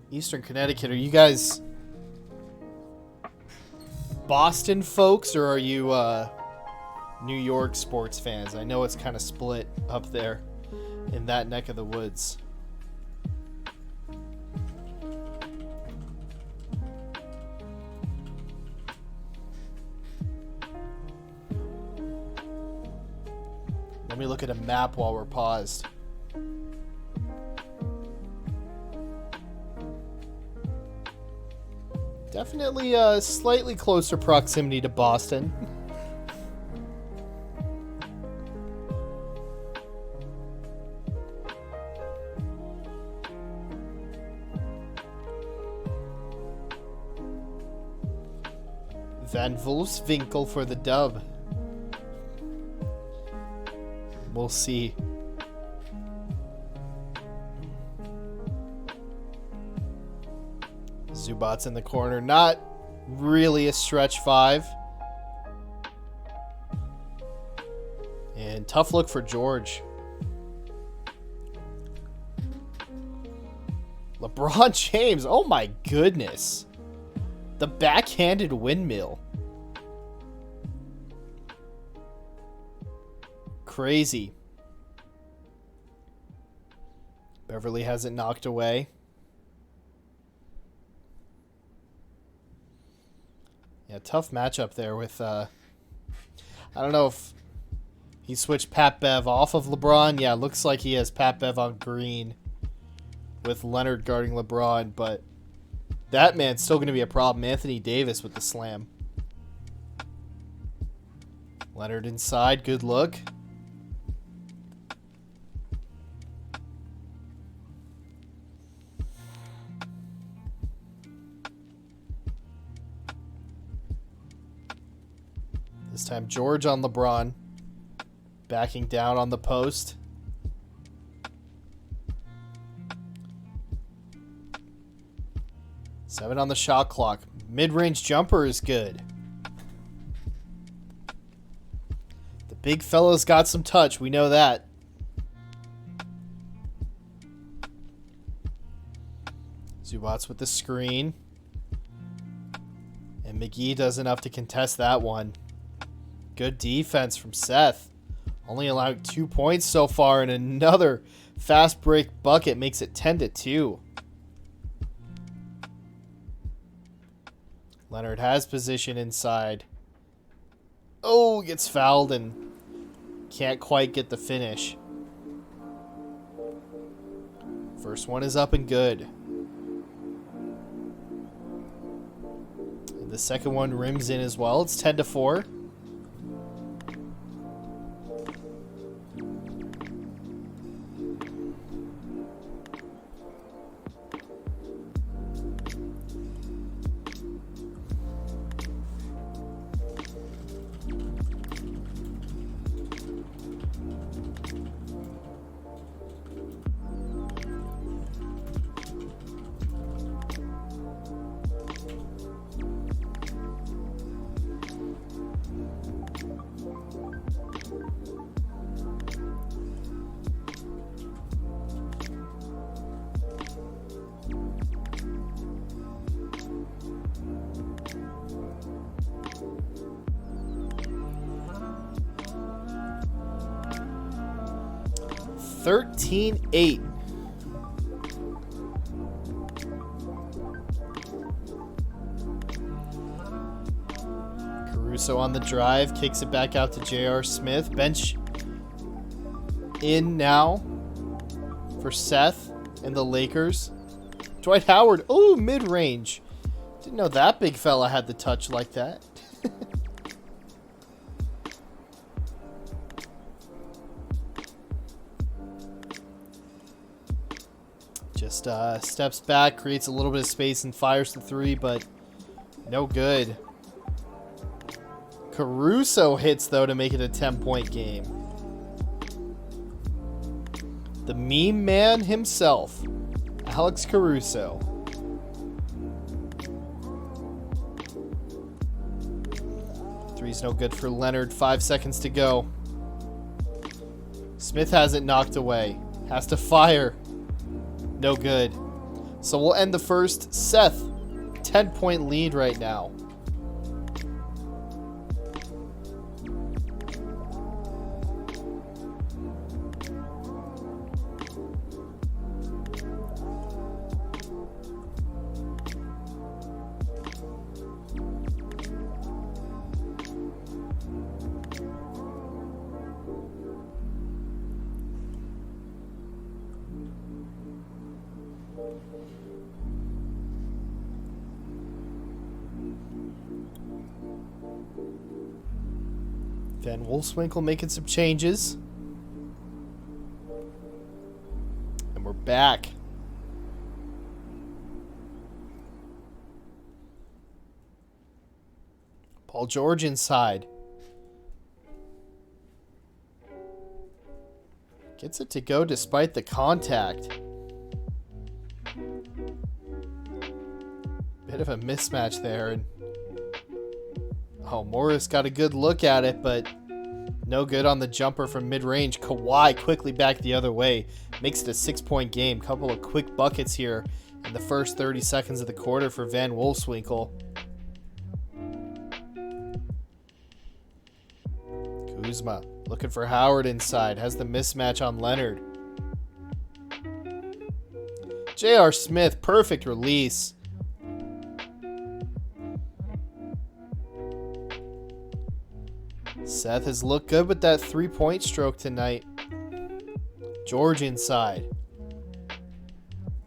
Eastern Connecticut, are you guys Boston folks, or are you New York sports fans? I know it's kind of split up there in that neck of the woods. Let me look at a map while we're paused. Definitely a slightly closer proximity to Boston. Van Wolfswinkel for the dub. We'll see. Zubats in the corner. Not really a stretch 5. And tough look for George. LeBron James. Oh my goodness. The backhanded windmill. Crazy. Beverly has it knocked away. Yeah, tough matchup there with, I don't know if he switched Pat Bev off of LeBron. Yeah, looks like he has Pat Bev on green with Leonard guarding LeBron, but that man's still going to be a problem. Anthony Davis with the slam. Leonard inside, good look. This time George on LeBron. Backing down on the post. Seven on the shot clock. Mid-range jumper is good. The big fella's got some touch. We know that. Zubats with the screen. And McGee does enough to contest that one. Good defense from Seth. Only allowing 2 points so far, and another fast break bucket makes it 10-2. Leonard has position inside. Oh, gets fouled and can't quite get the finish. First one is up and good. And the second one rims in as well. It's 10-4. (13-8). Caruso on the drive, kicks it back out to J.R. Smith. Bench in now for Seth and the Lakers. Dwight Howard, oh, mid-range. Didn't know that big fella had the touch like that. Just steps back, creates a little bit of space and fires the three, but no good. Caruso hits, though, to make it a 10-point game. The meme man himself, Alex Caruso. Three's no good for Leonard. 5 seconds to go. Smith has it knocked away. Has to fire. No good. So we'll end the first. Seth, 10-point lead right now. Van Wolfswinkel making some changes. And we're back. Paul George inside. Gets it to go despite the contact. Bit of a mismatch there. And oh, Morris got a good look at it, but no good on the jumper from mid-range. Kawhi quickly back the other way. Makes it a 6-point game. Couple of quick buckets here in the first 30 seconds of the quarter for Van Wolfswinkel. Kuzma looking for Howard inside. Has the mismatch on Leonard. J.R. Smith, perfect release. Seth has looked good with that 3-point stroke tonight. George inside.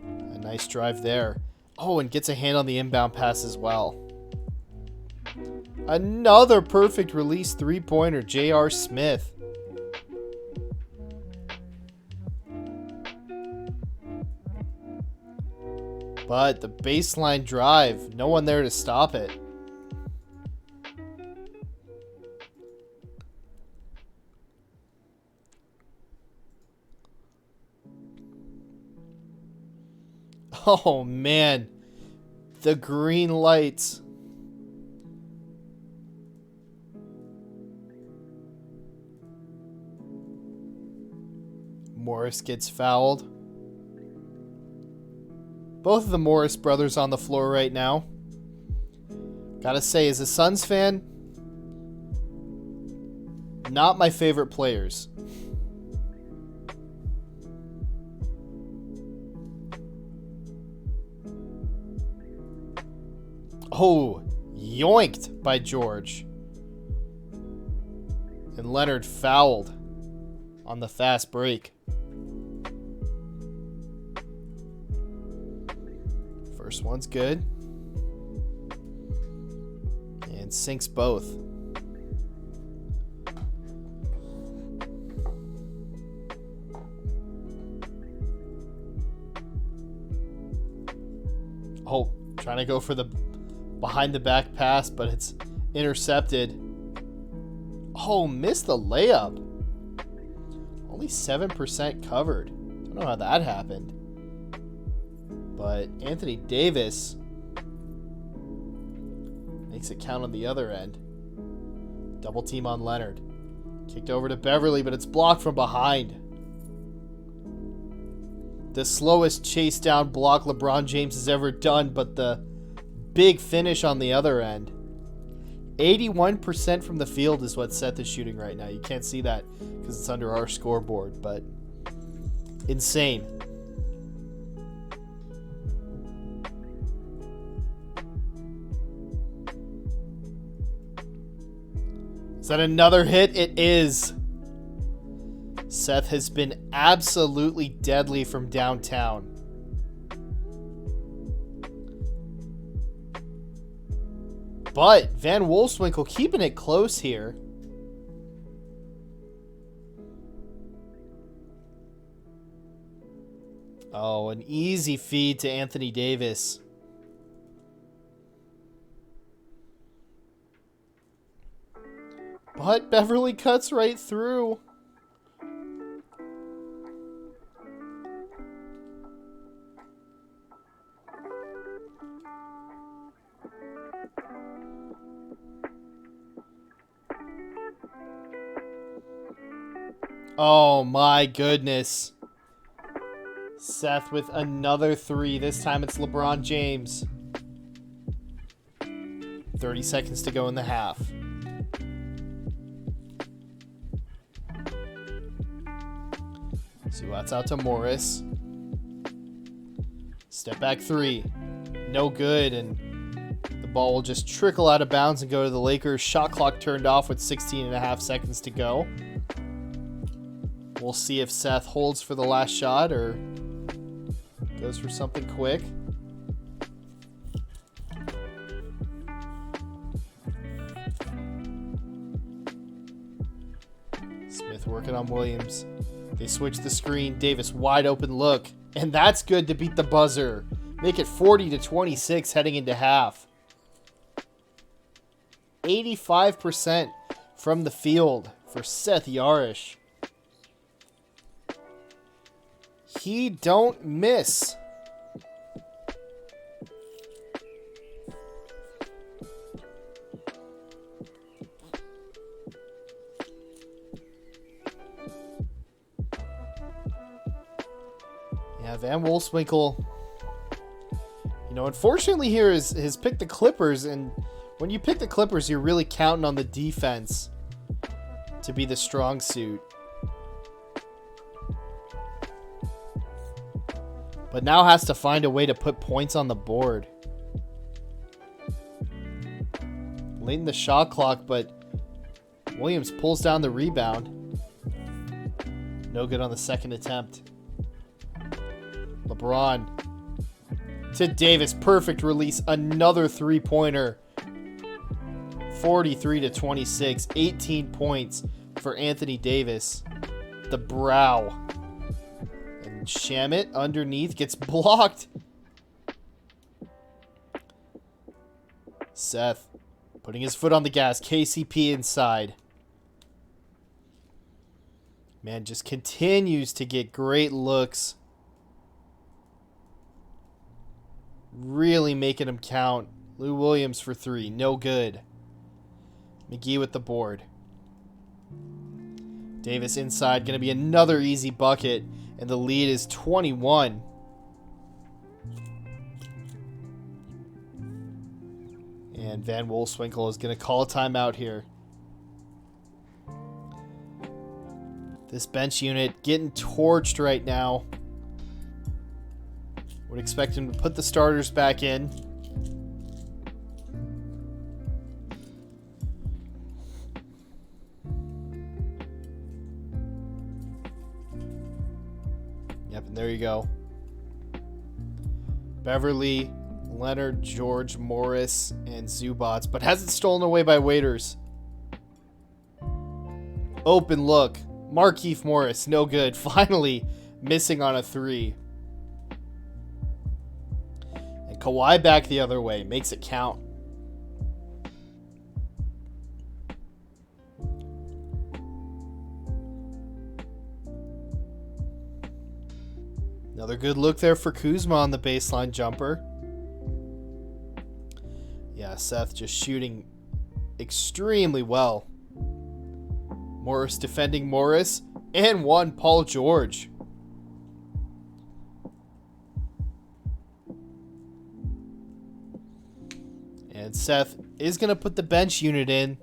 A nice drive there. Oh, and gets a hand on the inbound pass as well. Another perfect release 3-pointer, J.R. Smith. But the baseline drive, no one there to stop it. Oh, man. The green lights. Morris gets fouled. Both of the Morris brothers on the floor right now. Gotta say, as a Suns fan, not my favorite players. Oh, yoinked by George. And Leonard fouled on the fast break. First one's good. And sinks both. Oh, trying to go for the behind the back pass, but it's intercepted. Oh, missed the layup. Only 7% covered. Don't know how that happened. But Anthony Davis makes it count on the other end. Double team on Leonard. Kicked over to Beverly, but it's blocked from behind. The slowest chase down block LeBron James has ever done, but the big finish on the other end. 81% from the field is what Seth is shooting right now. You can't see that because it's under our scoreboard, but insane. Is that another hit? It is. Seth has been absolutely deadly from downtown. But Van Wolfswinkel keeping it close here. Oh, an easy feed to Anthony Davis. But Beverly cuts right through. Oh my goodness. Seth with another three. This time it's LeBron James. 30 seconds to go in the half. Suat's out to Morris. Step back three. No good, and the ball will just trickle out of bounds and go to the Lakers. Shot clock turned off with 16.5 seconds to go. We'll see if Seth holds for the last shot or goes for something quick. working on Williams. They switch the screen. Davis, wide open look. And that's good to beat the buzzer. Make it 40-26 heading into half. 85% from the field for Seth Yarish. He don't miss. Yeah, Van Wolfswinkel, you know, unfortunately here has picked the Clippers, and when you pick the Clippers, you're really counting on the defense to be the strong suit. But now has to find a way to put points on the board. Late in the shot clock, but Williams pulls down the rebound. No good on the second attempt. LeBron to Davis. Perfect release. Another three-pointer. 43-26. 18 points for Anthony Davis. The brow. And Shamet underneath gets blocked. Seth putting his foot on the gas. KCP inside. Man, just continues to get great looks. Really making him count. Lou Williams for three. No good. McGee with the board. Davis inside. Going to be another easy bucket. And the lead is 21. And Van Wolfswinkel is going to call a timeout here. This bench unit getting torched right now. Would expect him to put the starters back in. Yep, and there you go. Beverly, Leonard, George, Morris, and Zubats, but hasn't stolen away by Waiters. Open look. Markieff Morris, no good. Finally missing on a three. And Kawhi back the other way. Makes it count. Another good look there for Kuzma on the baseline jumper. Yeah, Seth just shooting extremely well. Morris defending Morris. And one, Paul George. And Seth is going to put the bench unit in.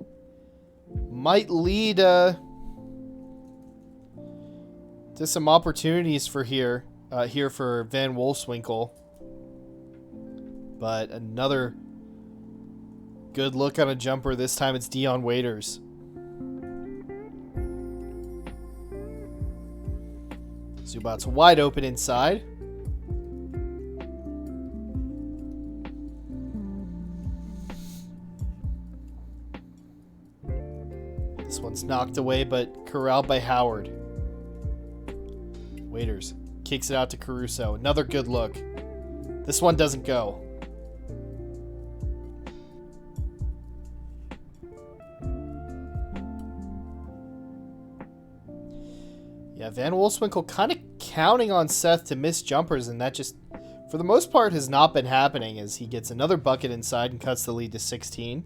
Might lead to some opportunities for here for Van Wolfswinkel. But another good look on a jumper. This time it's Dion Waiters. Zubats wide open inside. This one's knocked away, but corralled by Howard. Waiters kicks it out to Caruso. Another good look. This one doesn't go. Yeah, Van Wolfswinkel kind of counting on Seth to miss jumpers, and that just, for the most part, has not been happening as he gets another bucket inside and cuts the lead to 16.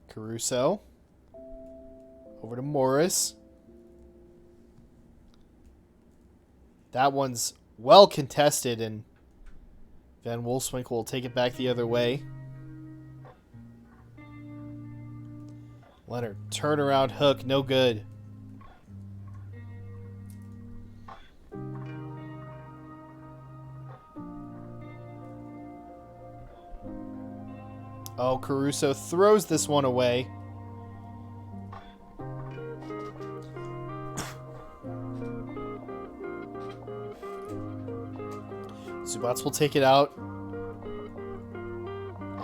Caruso. Over to Morris. That one's well contested, and Van Wolfswinkel will take it back the other way. Leonard, turnaround hook, no good. Oh, Caruso throws this one away. Zubats will take it out.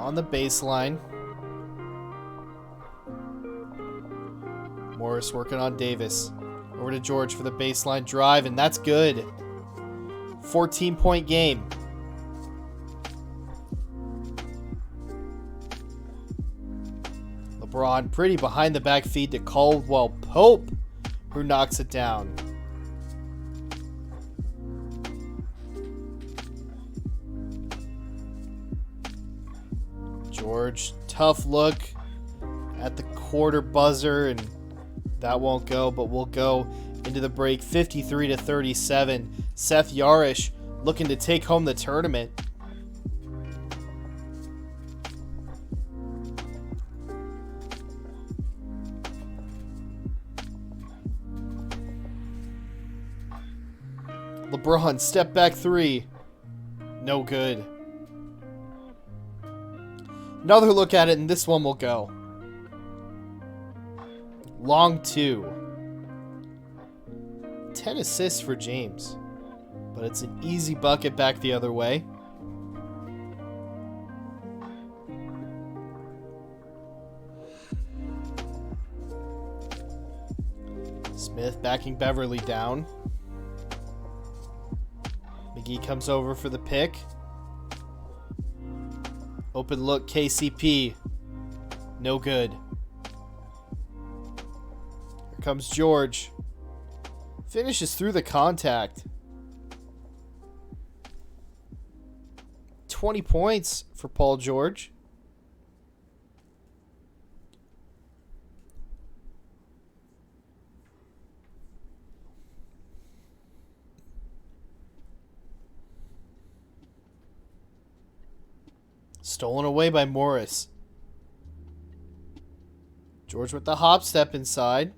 on the baseline. Morris working on Davis. Over to George for the baseline drive, and that's good. 14-point game. LeBron pretty behind the back feed to Caldwell Pope, who knocks it down. George, tough look at the quarter buzzer, and that won't go, but we'll go into the break 53-37. Seth Yarish looking to take home the tournament. LeBron, step back three. No good. Another look at it, and this one will go. Long two. 10 assists for James. But it's an easy bucket back the other way. Smith backing Beverly down. McGee comes over for the pick. Open look, KCP. No good. Here comes George. Finishes through the contact. 20 points for Paul George. Stolen away by Morris. George with the hop step inside.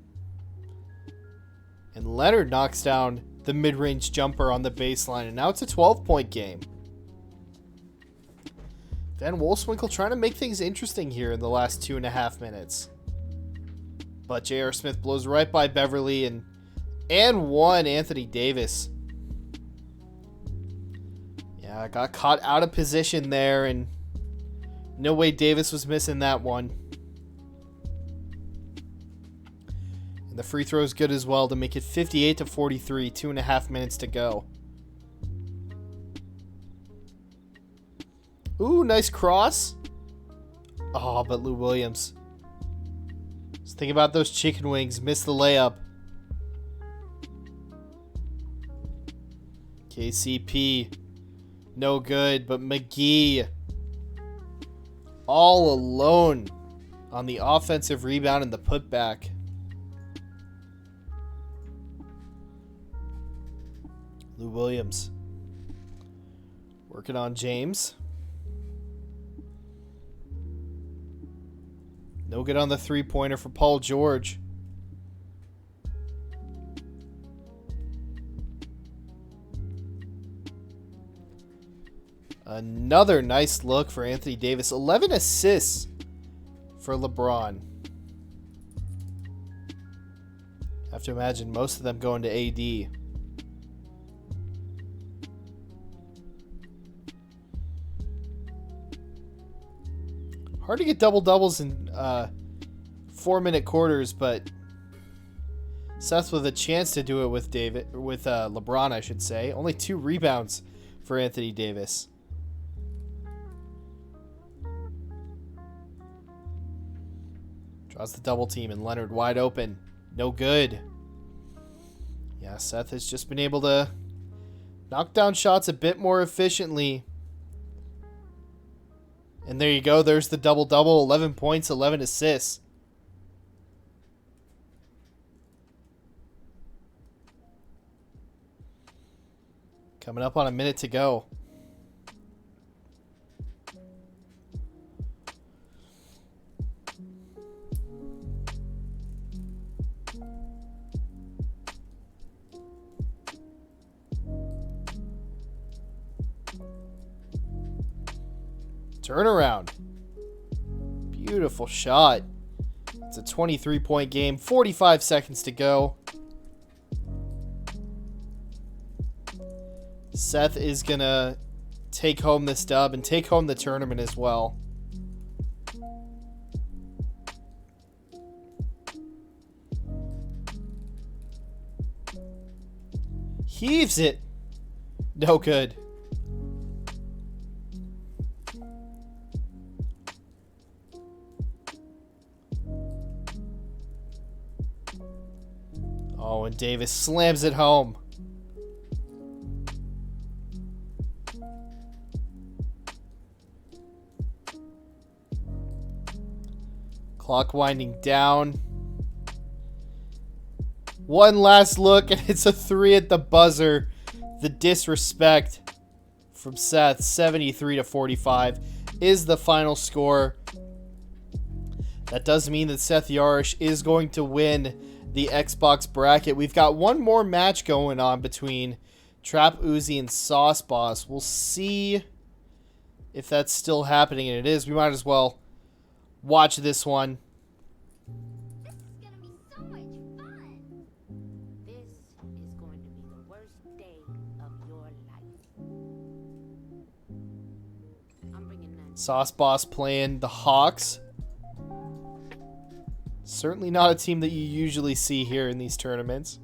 And Leonard knocks down the mid-range jumper on the baseline. And now it's a 12-point game. Van Wolfswinkel trying to make things interesting here in the last 2.5 minutes. But J.R. Smith blows right by Beverly and one Anthony Davis. Yeah, got caught out of position there, and no way Davis was missing that one. And the free throw is good as well to make it 58-43, 2.5 minutes to go. Ooh, nice cross. Oh, but Lou Williams. Just think about those chicken wings. Missed the layup. KCP. No good, but McGee all alone on the offensive rebound and the putback. Lou Williams working on James. No good on the three-pointer for Paul George. Another nice look for Anthony Davis. 11 assists for LeBron. Have to imagine most of them going to AD. Hard to get double-doubles in 4-minute quarters, but Seth with a chance to do it with LeBron, I should say. Only 2 rebounds for Anthony Davis. Draws the double team, and Leonard wide open. No good. Yeah, Seth has just been able to knock down shots a bit more efficiently. And there you go. There's the double-double. 11 points, 11 assists. Coming up on a minute to go. Turnaround. Beautiful shot. It's a 23-point game. 45 seconds to go. Seth is going to take home this dub and take home the tournament as well. Heaves it. No good. Oh, and Davis slams it home. Clock winding down. One last look, and it's a 3 at the buzzer. The disrespect from Seth, 73-45, is the final score. That does mean that Seth Yarish is going to win the Xbox bracket. We've got one more match going on between Trap Uzi and Sauce Boss. We'll see if that's still happening, and it is. We might as well watch this one. This is gonna be so much fun. This is going to be the worst day of your life. I'm bringing that. Sauce Boss playing the Hawks. Certainly not a team that you usually see here in these tournaments.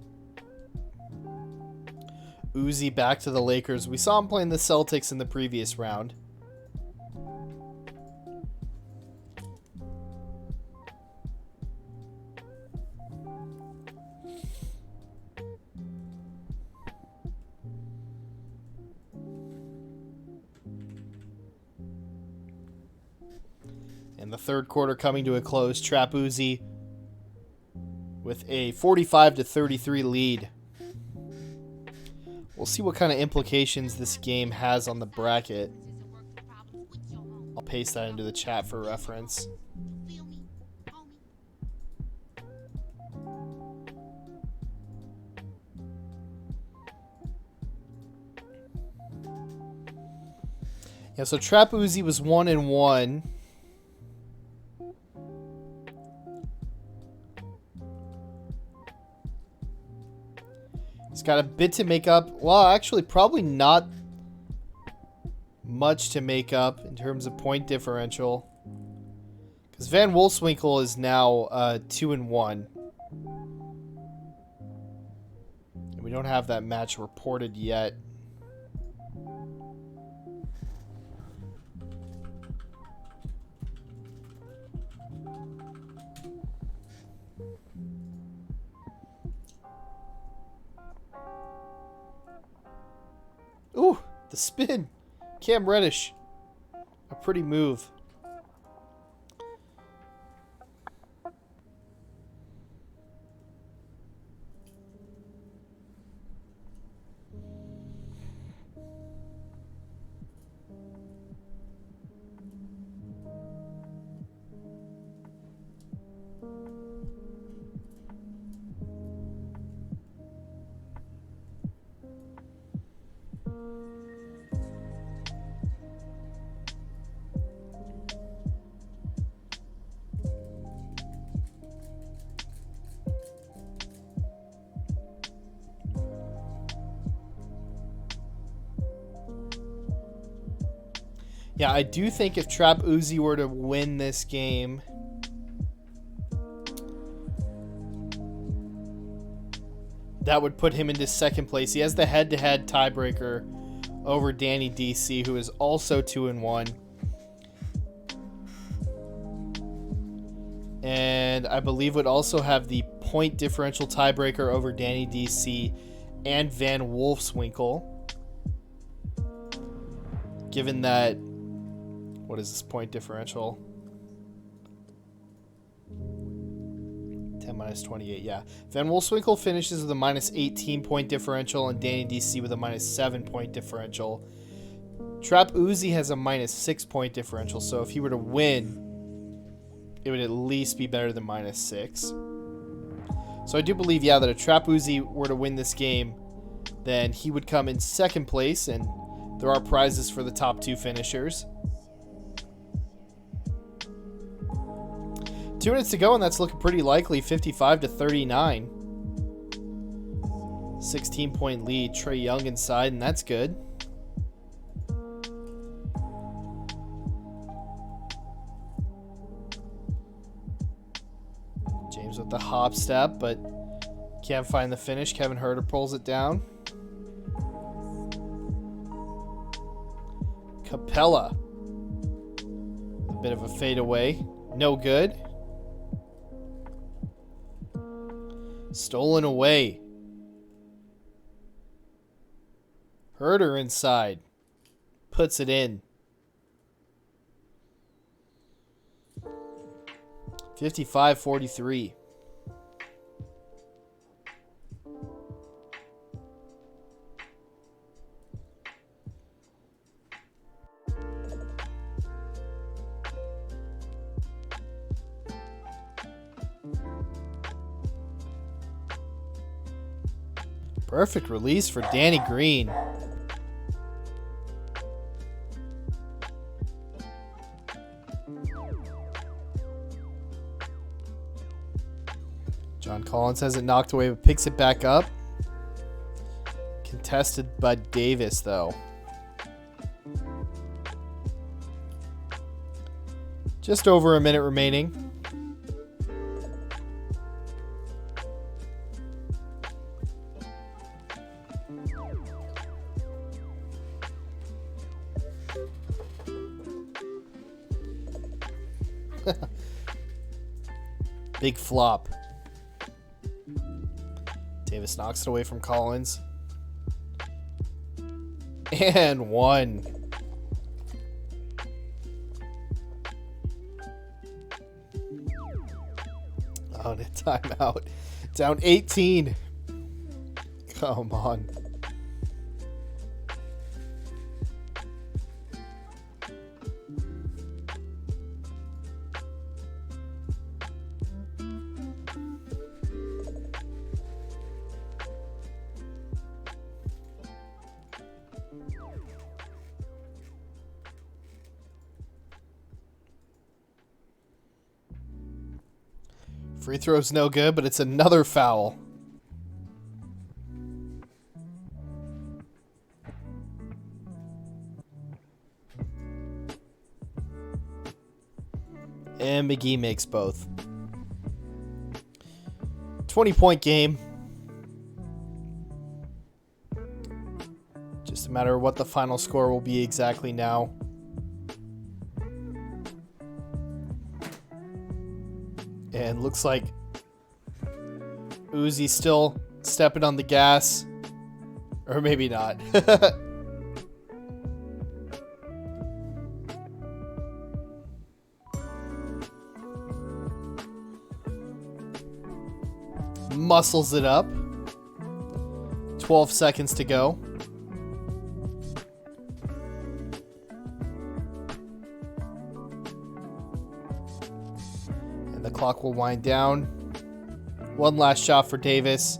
Uzi back to the Lakers. We saw him playing the Celtics in the previous round. And the third quarter coming to a close. Trap Uzi with a 45-33 lead. We'll see what kind of implications this game has on the bracket. I'll paste that into the chat for reference. Yeah, so Trap Uzi was 1-1. He's got a bit to make up. Well, actually, probably not much to make up in terms of point differential. Because Van Wolfswinkel is now 2-1. And we don't have that match reported yet. Ooh, the spin. Cam Reddish. A pretty move. Yeah, I do think if Trap Uzi were to win this game, that would put him into second place. He has the head-to-head tiebreaker over Danny DC, who is also 2-1. And I believe would also have the point differential tiebreaker over Danny DC and Van Wolfswinkel. Given that, what is this point differential? 10 minus 28, yeah. Van Wolfswinkel finishes with a minus 18 point differential and Danny DC with a minus 7 point differential. Trap Uzi has a minus 6 point differential, so if he were to win, it would at least be better than minus 6. So I do believe, yeah, that if Trap Uzi were to win this game, then he would come in second place, and there are prizes for the top 2 finishers. 2 minutes to go, and that's looking pretty likely. 55-39. 16-point lead. Trae Young inside, and that's good. James with the hop step, but can't find the finish. Kevin Huerter pulls it down. Capella. A bit of a fadeaway. No good. Stolen away. Herder inside. Puts it in. 55-43. Perfect release for Danny Green. John Collins has it knocked away, but picks it back up. Contested by Davis, though. Just over a minute remaining. Big flop. Davis knocks it away from Collins. And one. On a timeout. Down 18. Come on. Free throw's no good, but it's another foul. And McGee makes both. 20-point game. Just a matter of what the final score will be exactly now. And looks like Uzi still stepping on the gas. Or maybe not. Muscles it up. 12 seconds to go. The clock will wind down. One last shot for Davis.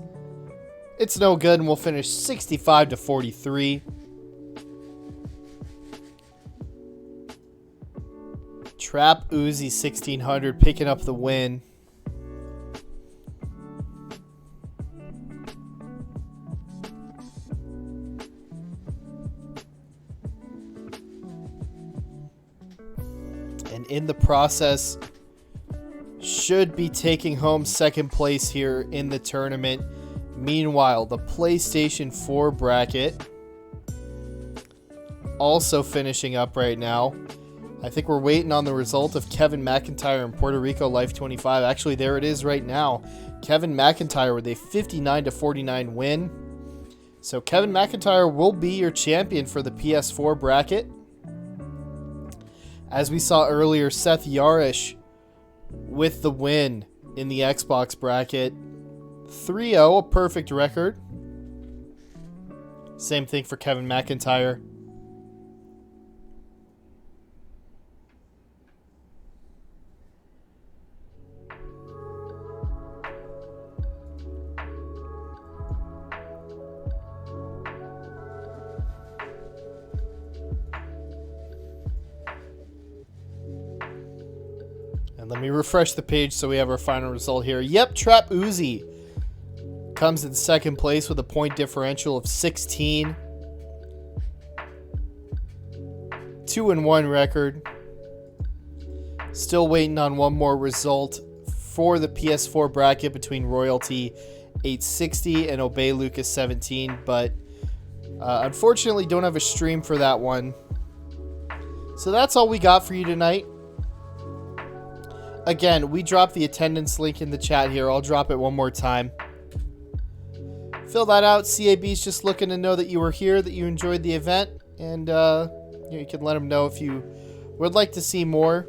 It's no good, and we'll finish 65-43. Trap Uzi 1600 picking up the win. And in the process, should be taking home second place here in the tournament. Meanwhile, the PlayStation 4 bracket also finishing up right now. I think we're waiting on the result of Kevin McIntyre and Puerto Rico Life 25. Actually, there it is right now. Kevin McIntyre with a 59-49 win. So Kevin McIntyre will be your champion for the PS4 bracket. As we saw earlier, Seth Yarish with the win in the Xbox bracket. 3-0, a perfect record. Same thing for Kevin McIntyre. And let me refresh the page so we have our final result here. Yep, Trap Uzi comes in second place with a point differential of 16. 2-1 record. Still waiting on one more result for the PS4 bracket between Royalty 860 and Obey Lucas 17, but unfortunately don't have a stream for that one. So that's all we got for you tonight. Again, we dropped the attendance link in the chat here. I'll drop it one more time. Fill that out. CAB's just looking to know that you were here, that you enjoyed the event, and you can let them know if you would like to see more.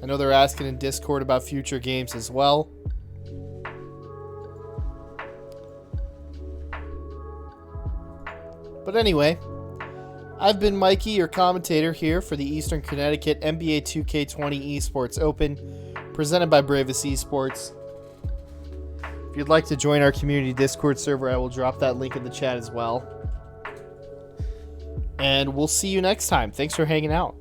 I know they're asking in Discord about future games as well. But anyway, I've been Mikey, your commentator here for the Eastern Connecticut NBA2K20 Esports Open, presented by Bravest Esports. If you'd like to join our community Discord server, I will drop that link in the chat as well. And we'll see you next time. Thanks for hanging out.